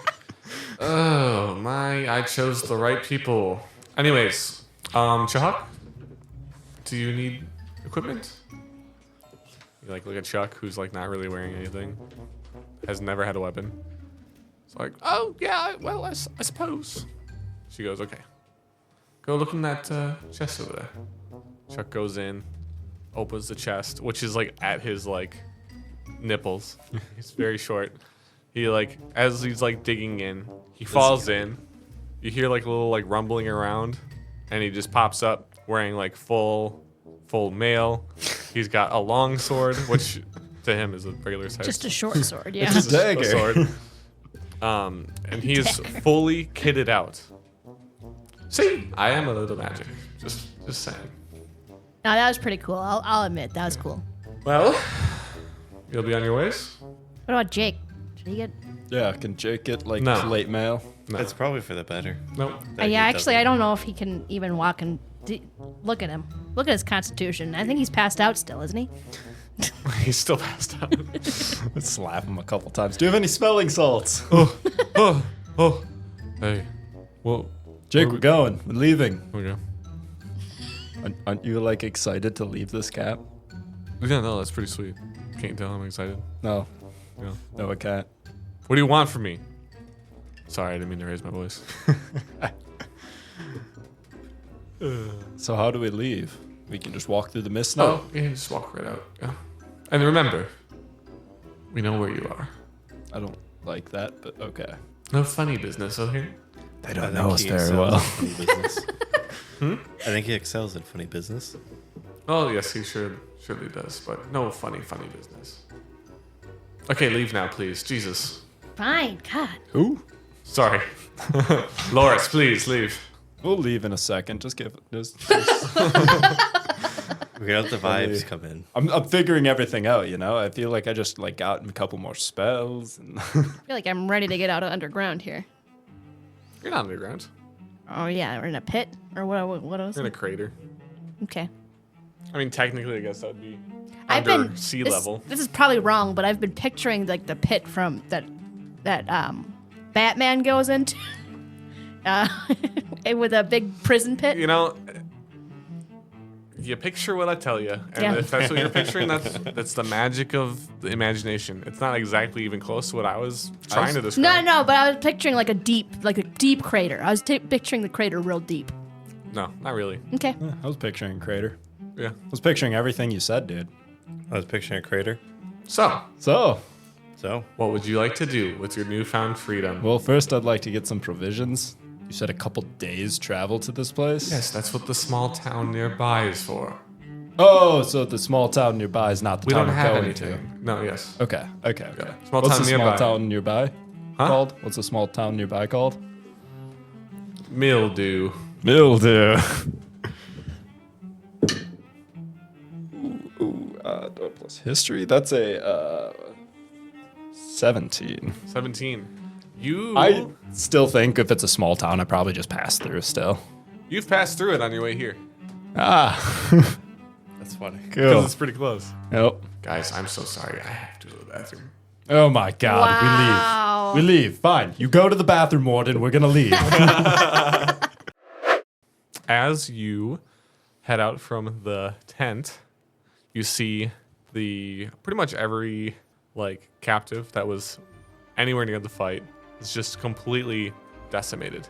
Oh my! I chose the right people. Anyways, Chahak, do you need equipment? You like look at Chuck, who's like not really wearing anything, has never had a weapon. It's like, oh yeah, well I suppose. She goes, okay, go look in that chest over there. Chuck goes in, opens the chest, which is like at his like nipples. He's very short. He like, as he's like digging in, he falls in. You hear like a little like rumbling around, and he just pops up wearing like full mail. He's got a long sword, which to him is a regular size. Just a short sword, yeah. It's a dagger. sword. And he is fully kitted out. See, I am a little magic. Just saying. No, that was pretty cool. I'll admit that was cool. Well, you'll be on your ways. What about Jake? Should he get? Yeah, can Jake get like No. late mail? No. It's probably for the better. Nope. that Yeah, he actually, doesn't- I don't know if he can even walk and look at him. Look at his constitution. I think he's passed out still, isn't he? He's still passed out. Let's slap him a couple times. Do you have any spelling salts? oh. Hey. Well, Jake, we're going. We're leaving. we go. Aren't you like excited to leave this cap? Yeah, no, that's pretty sweet. Can't tell I'm excited. No. No. No, I can't. What do you want from me? Sorry, I didn't mean to raise my voice. So how do we leave? We can just walk through the mist now? Oh, yeah, just walk right out. Yeah. And remember, we know where you are. I don't like that, but okay. No funny business over here. They I don't think know us he very excels well. in funny business. I think he excels in funny business. Oh, yes, he surely does, but no funny business. Okay, leave now, please. Jesus. Fine. God. Who? Sorry. Loris, please leave. We'll leave in a second. Just give just We got the vibes come in. I'm figuring everything out, you know? I feel like I just like got a couple more spells and I feel like I'm ready to get out of underground here. You're not underground. Oh yeah, we're in a pit or what else? You're in a crater. Okay. I mean, technically, I guess that would be I've under been sea this- level. This is probably wrong, but I've been picturing like the pit from that Batman goes into, with a big prison pit. You know, you picture what I tell you, and Yeah. if that's what you're picturing, that's the magic of the imagination. It's not exactly even close to what I was trying to describe. No, but I was picturing like a deep crater. I was picturing the crater real deep. No, not really. Okay. I was picturing a crater. Yeah. I was picturing everything you said, dude. I was picturing a crater. So, So, So, what would you like to do with your newfound freedom? well, first I'd like to get some provisions. You said a couple days travel to this place? Yes, that's what the small town nearby is for. Oh, so the small town nearby is not the We town don't we're have going anything. No, yes. to. Okay. Yeah. Small What's town the nearby. small town nearby Huh? called? What's the small town nearby called? Mildew. Mildew. Door plus history. That's a 17. 17. You I still think if it's a small town, I probably just pass through still. you've passed through it on your way here. Ah, that's funny. Because cool. it's pretty close. Nope. Guys, I'm so sorry. I have to go to the bathroom. Oh my God, Wow. we leave. We leave. Fine. You go to the bathroom, Warden. We're gonna leave. As you head out from the tent, you see pretty much every like captive that was anywhere near the fight is just completely decimated,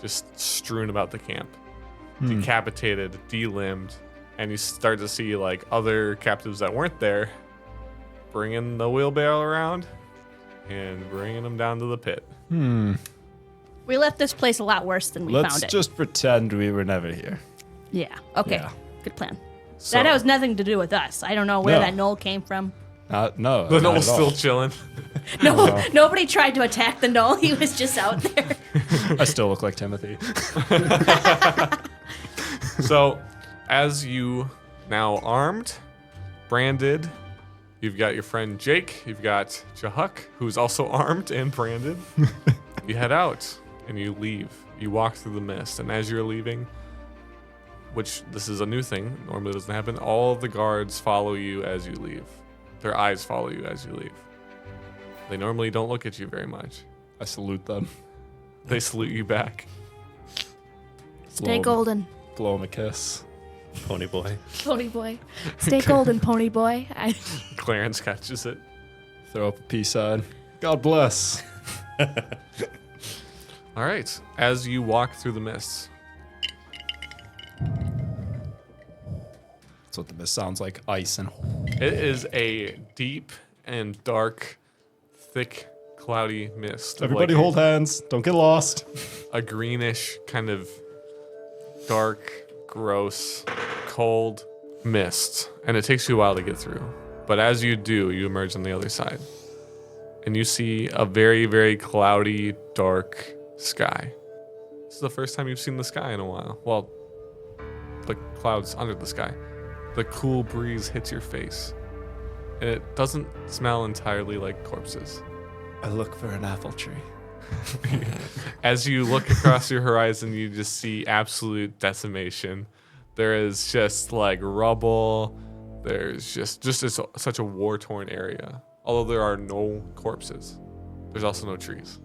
just strewn about the camp, decapitated, delimbed, and you start to see like other captives that weren't there bringing the wheelbarrow around and bringing them down to the pit. We left this place a lot worse than we Let's found it. just pretend we were never here. Yeah. Okay. Yeah. Good plan. So, That has nothing to do with us. I don't know where No. that knoll came from. No. the not knoll's at all. still chilling. No, nobody tried to attack the knoll. He was just out there. I still look like Timothy. So, as you now armed, branded, you've got your friend Jake, you've got Jahuk, who's also armed and branded. You head out and you leave. You walk through the mist, and as you're leaving, which this is a new thing, normally doesn't happen, all the guards follow you as you leave. Their eyes follow you as you leave. They normally don't look at you very much. I salute them. They salute you back. Stay golden, Blow him a kiss. Pony boy. pony boy. Stay golden, pony boy. Clarence catches it. Throw up a peace sign. God bless. All right. As you walk through the mists, That's what the mist sounds like. Ice and it is a deep and dark, thick, cloudy mist. everybody Like hold hands. Don't get lost. a greenish kind of dark, gross, cold mist, and it takes you a while to get through. But as you do, you emerge on the other side, and you see a very, very cloudy, dark sky. This is the first time you've seen the sky in a while. Well, the clouds under the sky. The cool breeze hits your face, and it doesn't smell entirely like corpses. I look for an apple tree. As you look across your horizon, you just see absolute decimation. There is just like rubble. There's just it's such a war-torn area. Although there are no corpses, there's also no trees.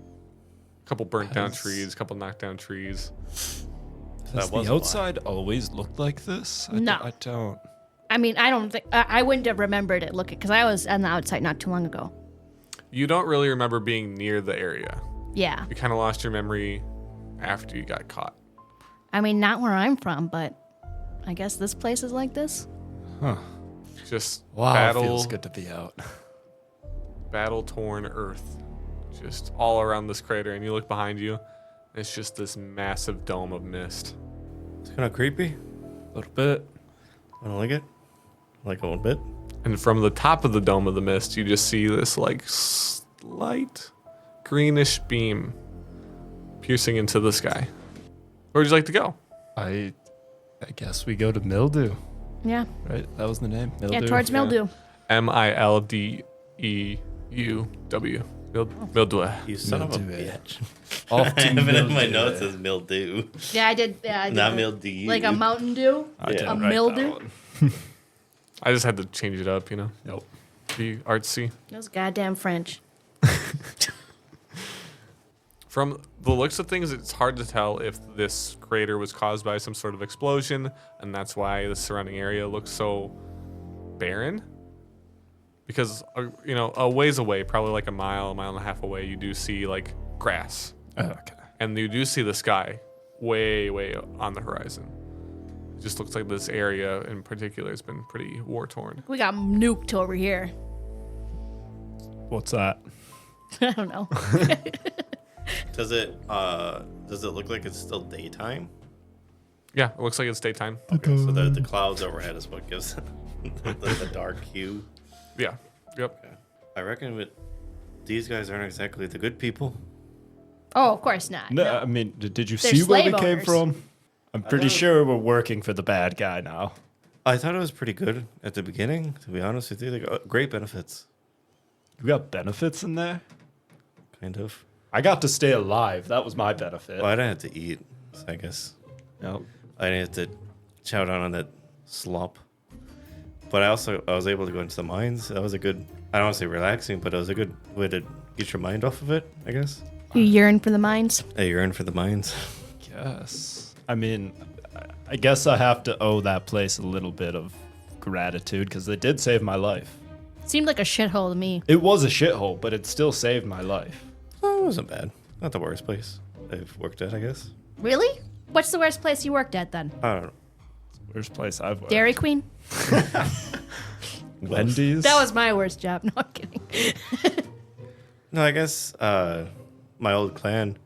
A couple burnt down trees, a couple knocked down trees. Does was the a lot. outside always look like this? No. I don't. I mean, I don't think I wouldn't have remembered it looking because I was on the outside not too long ago. You don't really remember being near the area. Yeah. You kind of lost your memory after you got caught. I mean, not where I'm from, but I guess this place is like this. Just Wow, it feels good to be out. battle-torn earth, just all around this crater. And you look behind you, and it's just this massive dome of mist. It's kind of creepy. A little bit. I don't like it. Like a little bit. And from the top of the dome of the mist, you just see this like slight greenish beam piercing into the sky. Where would you like to go? I guess we go to Mildew, Yeah. right? That was the name. Mildew. Yeah, towards mildew. Mildew. Mildew. You son of a Mildew. bitch. Off I to have it in my Mildew. notes as mildew. Yeah, I did. Yeah, I did Not that. mildew. Like a Mountain Dew. I Yeah. didn't A write that mildew? one. I just had to change it up, you know? Nope. Be artsy. Those goddamn French. From the looks of things, it's hard to tell if this crater was caused by some sort of explosion, and that's why the surrounding area looks so barren. Because, a ways away, probably like a mile and a half away, you do see like grass. Okay. And you do see the sky way, way on the horizon. It just looks like this area in particular has been pretty war-torn. We got nuked over here. What's that? I don't know. Does it look like it's still daytime? Yeah, it looks like it's daytime. Okay, so the clouds overhead is what gives the dark hue. Yeah, yep. I reckon these guys aren't exactly the good people. Oh, of course not. No, No. I mean, did you They're see where we slave came owners. from? I'm pretty sure we're working for the bad guy now. I thought it was pretty good at the beginning, to be honest with you. They got great benefits, We got benefits in there. kind of. I got to stay alive. That was my benefit. Well, I didn't have to eat, so I guess Yep. I didn't have to chow down on that slop. But I was able to go into the mines. That was a good, I don't want to say relaxing, but it was a good way to get your mind off of it, I guess. You yearn for the mines. I yearn for the mines. Yes. I mean, I guess I have to owe that place a little bit of gratitude because they did save my life. Seemed like a shithole to me. It was a shithole, but it still saved my life. Oh, it wasn't bad. Not the worst place I've worked at, I guess. Really? What's the worst place you worked at then? I don't know. Worst place I've worked. Dairy Queen? Wendy's. That was my worst job. No, I'm kidding. No, I guess my old clan,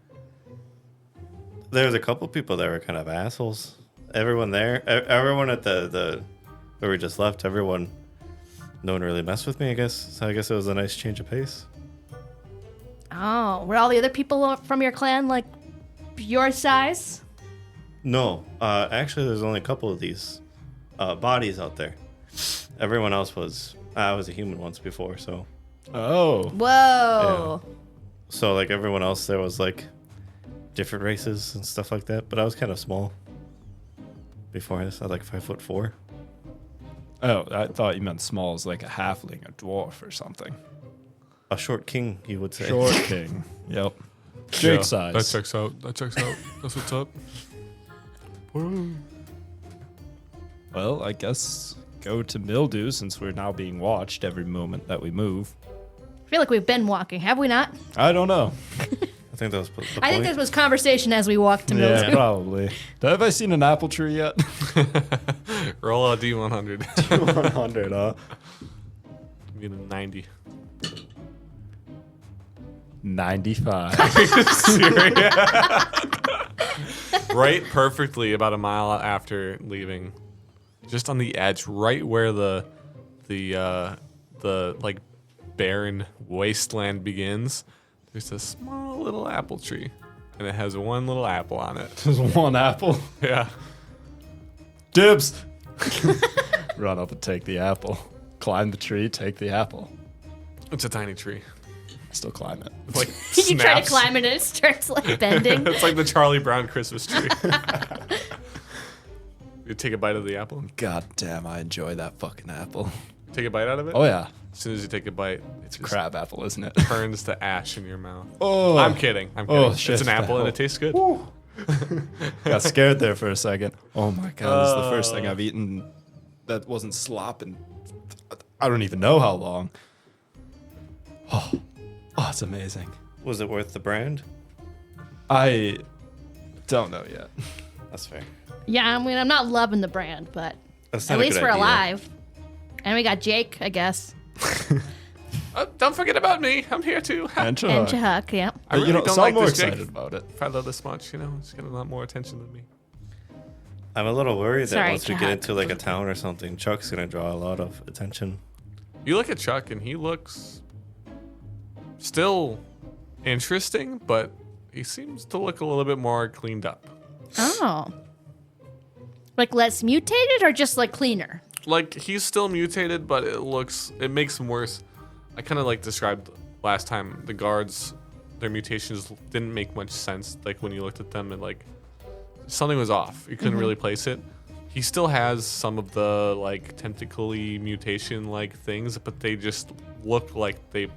there was a couple people that were kind of assholes. Everyone there, everyone at the where we just left, no one really messed with me, I guess. So I guess it was a nice change of pace. Oh, were all the other people from your clan like your size? No, actually, there's only a couple of these bodies out there. Everyone else was, I was a human once before, so. Oh. Whoa. So, like, everyone else there was, like, different races and stuff like that. But I was kind of small before this. I was, like, 5'4". Oh, I thought you meant small as like a halfling, a dwarf, or something. A short king, you would say. Short king. Yep. Jake size. That checks out. That's what's up. Well, I guess go to Mildew since we're now being watched every moment that we move. I feel like we've been walking, have we not? I don't know. I think that was the point. I think this was conversation as we walked to Mildew. Yeah, probably. Have I seen an apple tree yet? Roll a D100. 100, huh? Give me the 90. 95. Right perfectly about a mile after leaving. Just on the edge, right where the like barren wasteland begins, there's a small little apple tree. And it has one little apple on it. There's one apple. Yeah. Dibs! Run up and take the apple. Climb the tree, take the apple. It's a tiny tree. Still climb it. Like You try to snaps. climb it and it starts like bending. It's like the Charlie Brown Christmas tree. You take a bite of the apple. God damn, I enjoy that fucking apple. Take a bite out of it. Oh yeah. As soon as you take a bite, it just Crab apple, isn't it? turns to ash in your mouth. Oh. I'm kidding. I'm kidding. Oh, shit. It's an apple and it tastes good. Got scared there for a second. Oh my god, this is the first thing I've eaten that wasn't slop in I don't even know how long. Oh, it's amazing. Was it worth the brand? I don't know yet. That's fair. Yeah, I mean, I'm not loving the brand, but That's at not a least good we're idea. alive. And we got Jake, I guess. Don't forget about me. I'm here too. And Chahuk, yeah. I really you know, don't so like I'm more this Jake. excited about it. If I love this much, it's getting a lot more attention than me. I'm a little worried that Sorry, once we Chuck. get into like a town or something, Chuck's gonna draw a lot of attention. You look at Chuck and he looks still interesting, but he seems to look a little bit more cleaned up. Oh. Like less mutated or just like cleaner? Like he's still mutated, but it makes him worse. I kind of like described last time the guards, their mutations didn't make much sense. Like when you looked at them and like something was off. You couldn't really place it. He still has some of the like tentacly mutation like things, but they just look like they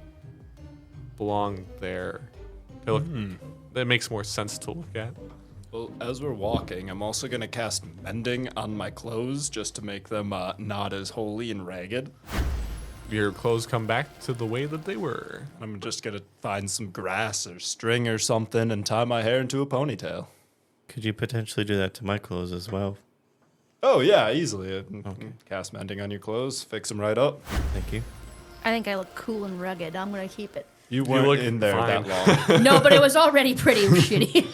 belong there. They look. It makes more sense to look at. Well, as we're walking, I'm also gonna cast mending on my clothes just to make them not as holy and ragged. Your clothes come back to the way that they were. I'm just gonna find some grass or string or something and tie my hair into a ponytail. Could you potentially do that to my clothes as well? Oh yeah, easily. Cast mending on your clothes, fix them right up. Thank you. I think I look cool and rugged. I'm going to keep it. You weren't look in there fine. that long. No, but it was already pretty shitty.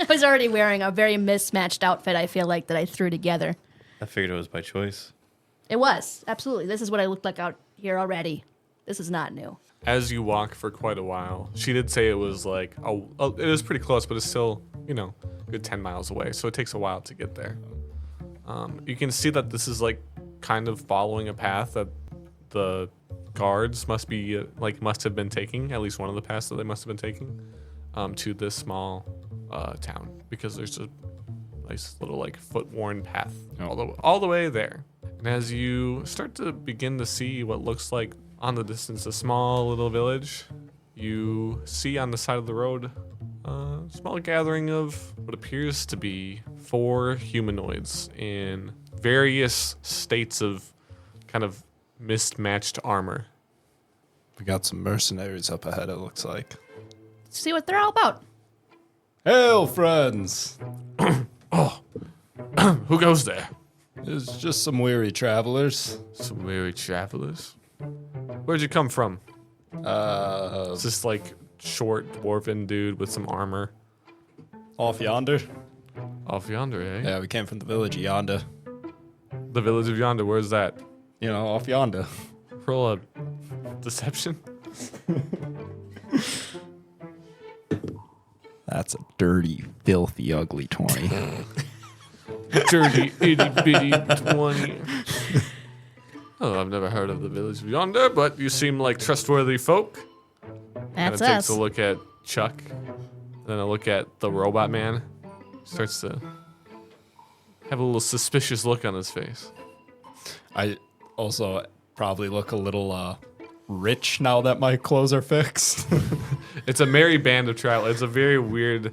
I was already wearing a very mismatched outfit, I feel like, that I threw together. I figured it was by choice. It was, absolutely. This is what I looked like out here already. This is not new. As you walk for quite a while, she did say it was like it was pretty close, but it's still a good 10 miles away. So it takes a while to get there. You can see that this is like kind of following a path that the guards must have been taking, at least one of the paths that they must have been taking, to this small town, because there's a nice little like foot-worn path all the way there. And as you start to begin to see what looks like on the distance a small little village, you see on the side of the road a small gathering of what appears to be 4 humanoids in various states of kind of mismatched armor. We got some mercenaries up ahead, it looks like. See what they're all about. Hail, friends! Who goes there? It's just some weary travelers. Some weary travelers. Where'd you come from? It's this like short dwarven dude with some armor. Off yonder. Off yonder, eh? Yeah, we came from the village of yonder. The village of yonder, where's that? Off yonder. Roll a deception. That's a dirty, filthy, ugly 20. Dirty, itty bitty 20. Oh, I've never heard of the village of yonder, but you seem like trustworthy folk. That's Kinda us. takes a look at Chuck, then a look at the robot man. Starts to have a little suspicious look on his face. I also probably look a little rich now that my clothes are fixed. It's a merry band of travel. It's a very weird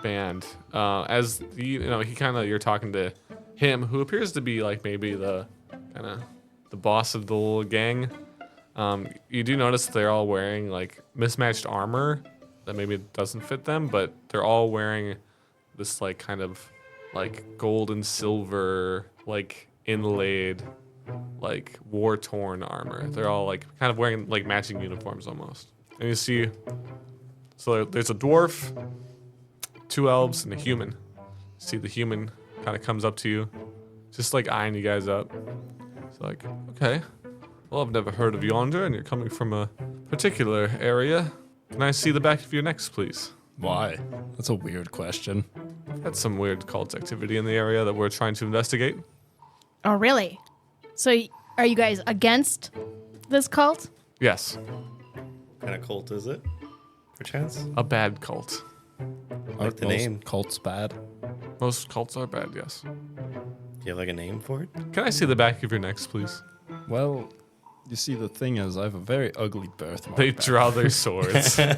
band. As you're talking to him, who appears to be like maybe the kind of the boss of the little gang. You do notice they're all wearing like mismatched armor that maybe doesn't fit them, but they're all wearing this like kind of like gold and silver like inlaid like war-torn armor. They're all like kind of wearing like matching uniforms almost. And you see, so there's a dwarf, 2 elves, and a human. You see the human kind of comes up to you, just like eyeing you guys up. It's like, okay, well, I've never heard of yonder, and you're coming from a particular area. Can I see the back of your necks, please? Why? That's a weird question. That's some weird cult activity in the area that we're trying to investigate. Oh, really? So are you guys against this cult? Yes, What kind of cult is it? Perchance? a bad cult. Like the Most name. Cult's bad. Most cults are bad, yes. Do you have like a name for it? Can I see the back of your necks, please? Well, you see, the thing is, I have a very ugly birthmark. They draw their swords. Wait.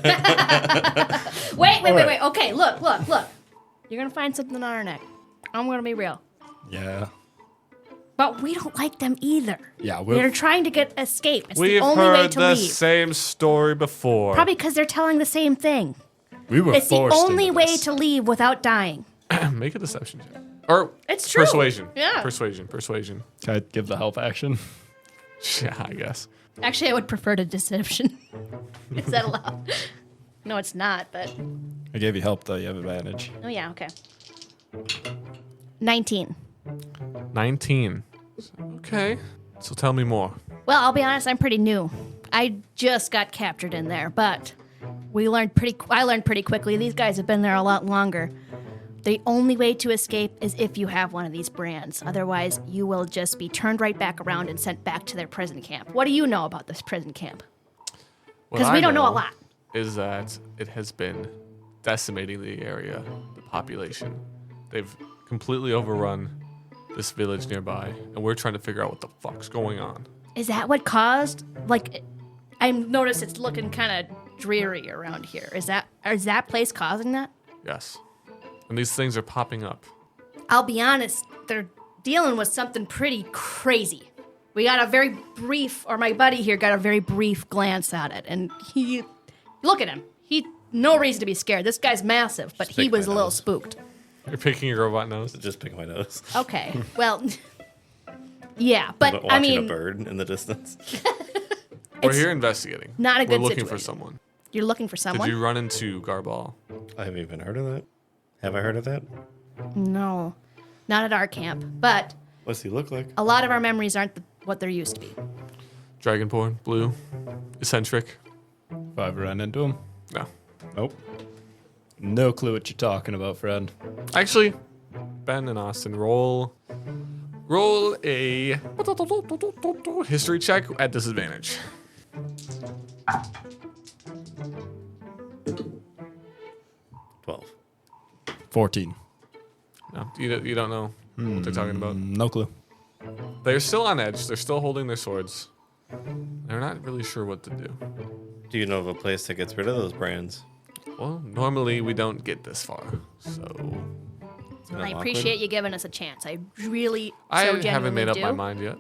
Okay, look. You're gonna find something on our neck. I'm gonna be real. Yeah. But we don't like them either. Yeah, They're trying to get escape. It's We've the only way heard to the leave. same story before. Probably because they're telling the same thing. we were It's the forced only into way this. to leave without dying. Make a deception check. Or It's true. persuasion. Yeah. Persuasion. Can I give the help action? Yeah, I guess. Actually, I would prefer to deception. Is that allowed? No, it's not, but... I gave you help, though. You have advantage. Oh, yeah, okay. 19. 19. Okay. So tell me more. Well, I'll be honest, I'm pretty new. I just got captured in there, but I learned pretty quickly. These guys have been there a lot longer. The only way to escape is if you have one of these brands. Otherwise, you will just be turned right back around and sent back to their prison camp. What do you know about this prison camp? What Because I we don't know a lot. Is that it has been decimating the area, the population. They've completely overrun this village nearby, and we're trying to figure out what the fuck's going on. Is that what caused? Like, I noticed it's looking kind of dreary around here. Is that place causing that? Yes. And these things are popping up. I'll be honest, they're dealing with something pretty crazy. We got a very brief, or my buddy here got a very brief glance at it, and look at him. No reason to be scared. This guy's massive, but he pick was a my little nose. spooked. You're picking your robot nose. Just pick my nose. Okay, well, yeah, But but watching I mean, a bird in the distance. We're here investigating. not a good We're looking for situation. someone. You're looking for Did someone? you run into Garball? I haven't even heard of that. Have I heard of that? No, not at our camp. But What's he look like? a lot of our memories aren't what they're used to be. Dragonborn, blue, eccentric. If I ever ran into him? No. Nope. No clue what you're talking about, friend. Actually, Ben and Austin, roll a history check at disadvantage. 12. 14. No, you don't know what they're talking about. No clue. They're still on edge. They're still holding their swords. They're not really sure what to do. Do you know of a place that gets rid of those brands? Well, normally we don't get this far, so It's kind I of appreciate you giving us a chance. I really, I so haven't made up genuinely my do. mind yet.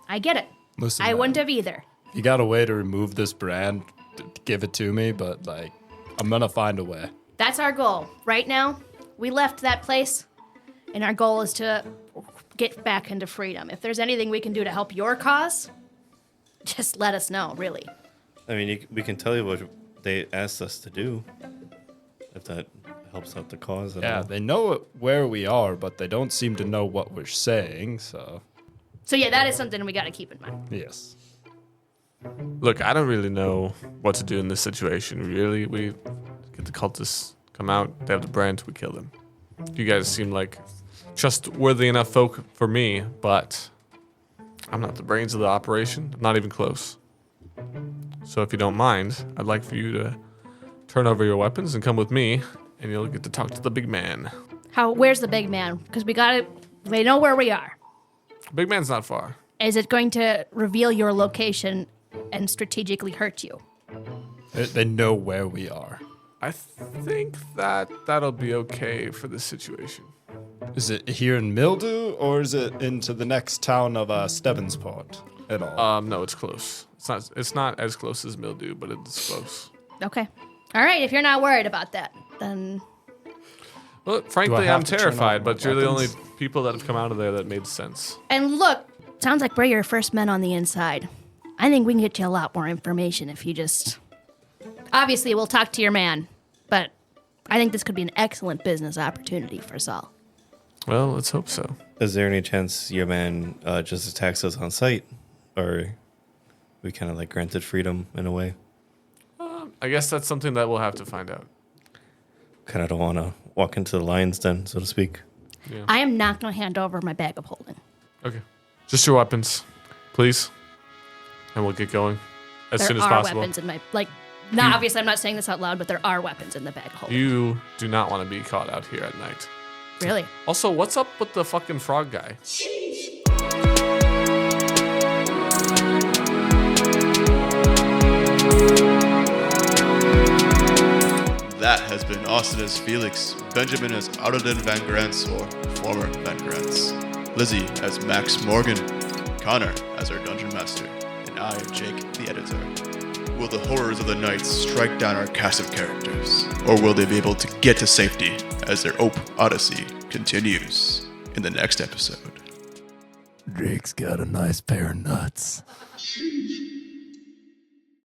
I get it. Listen, I man, wouldn't have either. You got a way to remove this brand, to give it to me, but, like, I'm gonna find a way. That's our goal. Right now, we left that place, and our goal is to get back into freedom. If there's anything we can do to help your cause, just let us know, really. I mean, we can tell you what they asked us to do. If that helps out the cause at Yeah, all. they know where we are, but they don't seem to know what we're saying, so So yeah, that is something we got to keep in mind. yes. Look, I don't really know what to do in this situation. Really, we get the cultists come out. They have the brand. We kill them. You guys seem like trustworthy enough folk for me, but I'm not the brains of the operation. I'm not even close. So if you don't mind, I'd like for you to turn over your weapons and come with me, and you'll get to talk to the big man. Where's the big man? Because they know where we are. Big man's not far. Is it going to reveal your location and strategically hurt you. They know where we are. I think that'll be okay for this situation. Is it here in Mildew, or is it into the next town of Stevensport at all? No, it's close. It's not as close as Mildew, but it's close. Okay. All right, if you're not worried about that, then Well, frankly, have I'm to turn terrified, on but you're the only weapons? people that have come out of there that made sense. and look, sounds like we're your first men on the inside. I think we can get you a lot more information if you just obviously we'll talk to your man, but I think this could be an excellent business opportunity for Saul. Well, let's hope so. Is there any chance your man just attacks us on sight? Or we kind of like granted freedom in a way? I guess that's something that we'll have to find out. Kind of don't want to walk into the lion's den, so to speak. I am not going to hand over my bag of holding. Okay. Just your weapons, please. And we'll get going as There soon as are possible. weapons in my obviously I'm not saying this out loud, but there are weapons in the bag of holding. You do not want to be caught out here at night. Really? Also, what's up with the fucking frog guy? That has been Austin as Felix, Benjamin as Arliden Van Grants, or former Van Grants, Lizzie as Max Morgan, Connor as our Dungeon Master, and I, Jake, the editor. Will the horrors of the night strike down our cast of characters, or will they be able to get to safety as their Ope Odyssey continues in the next episode? Drake's got a nice pair of nuts.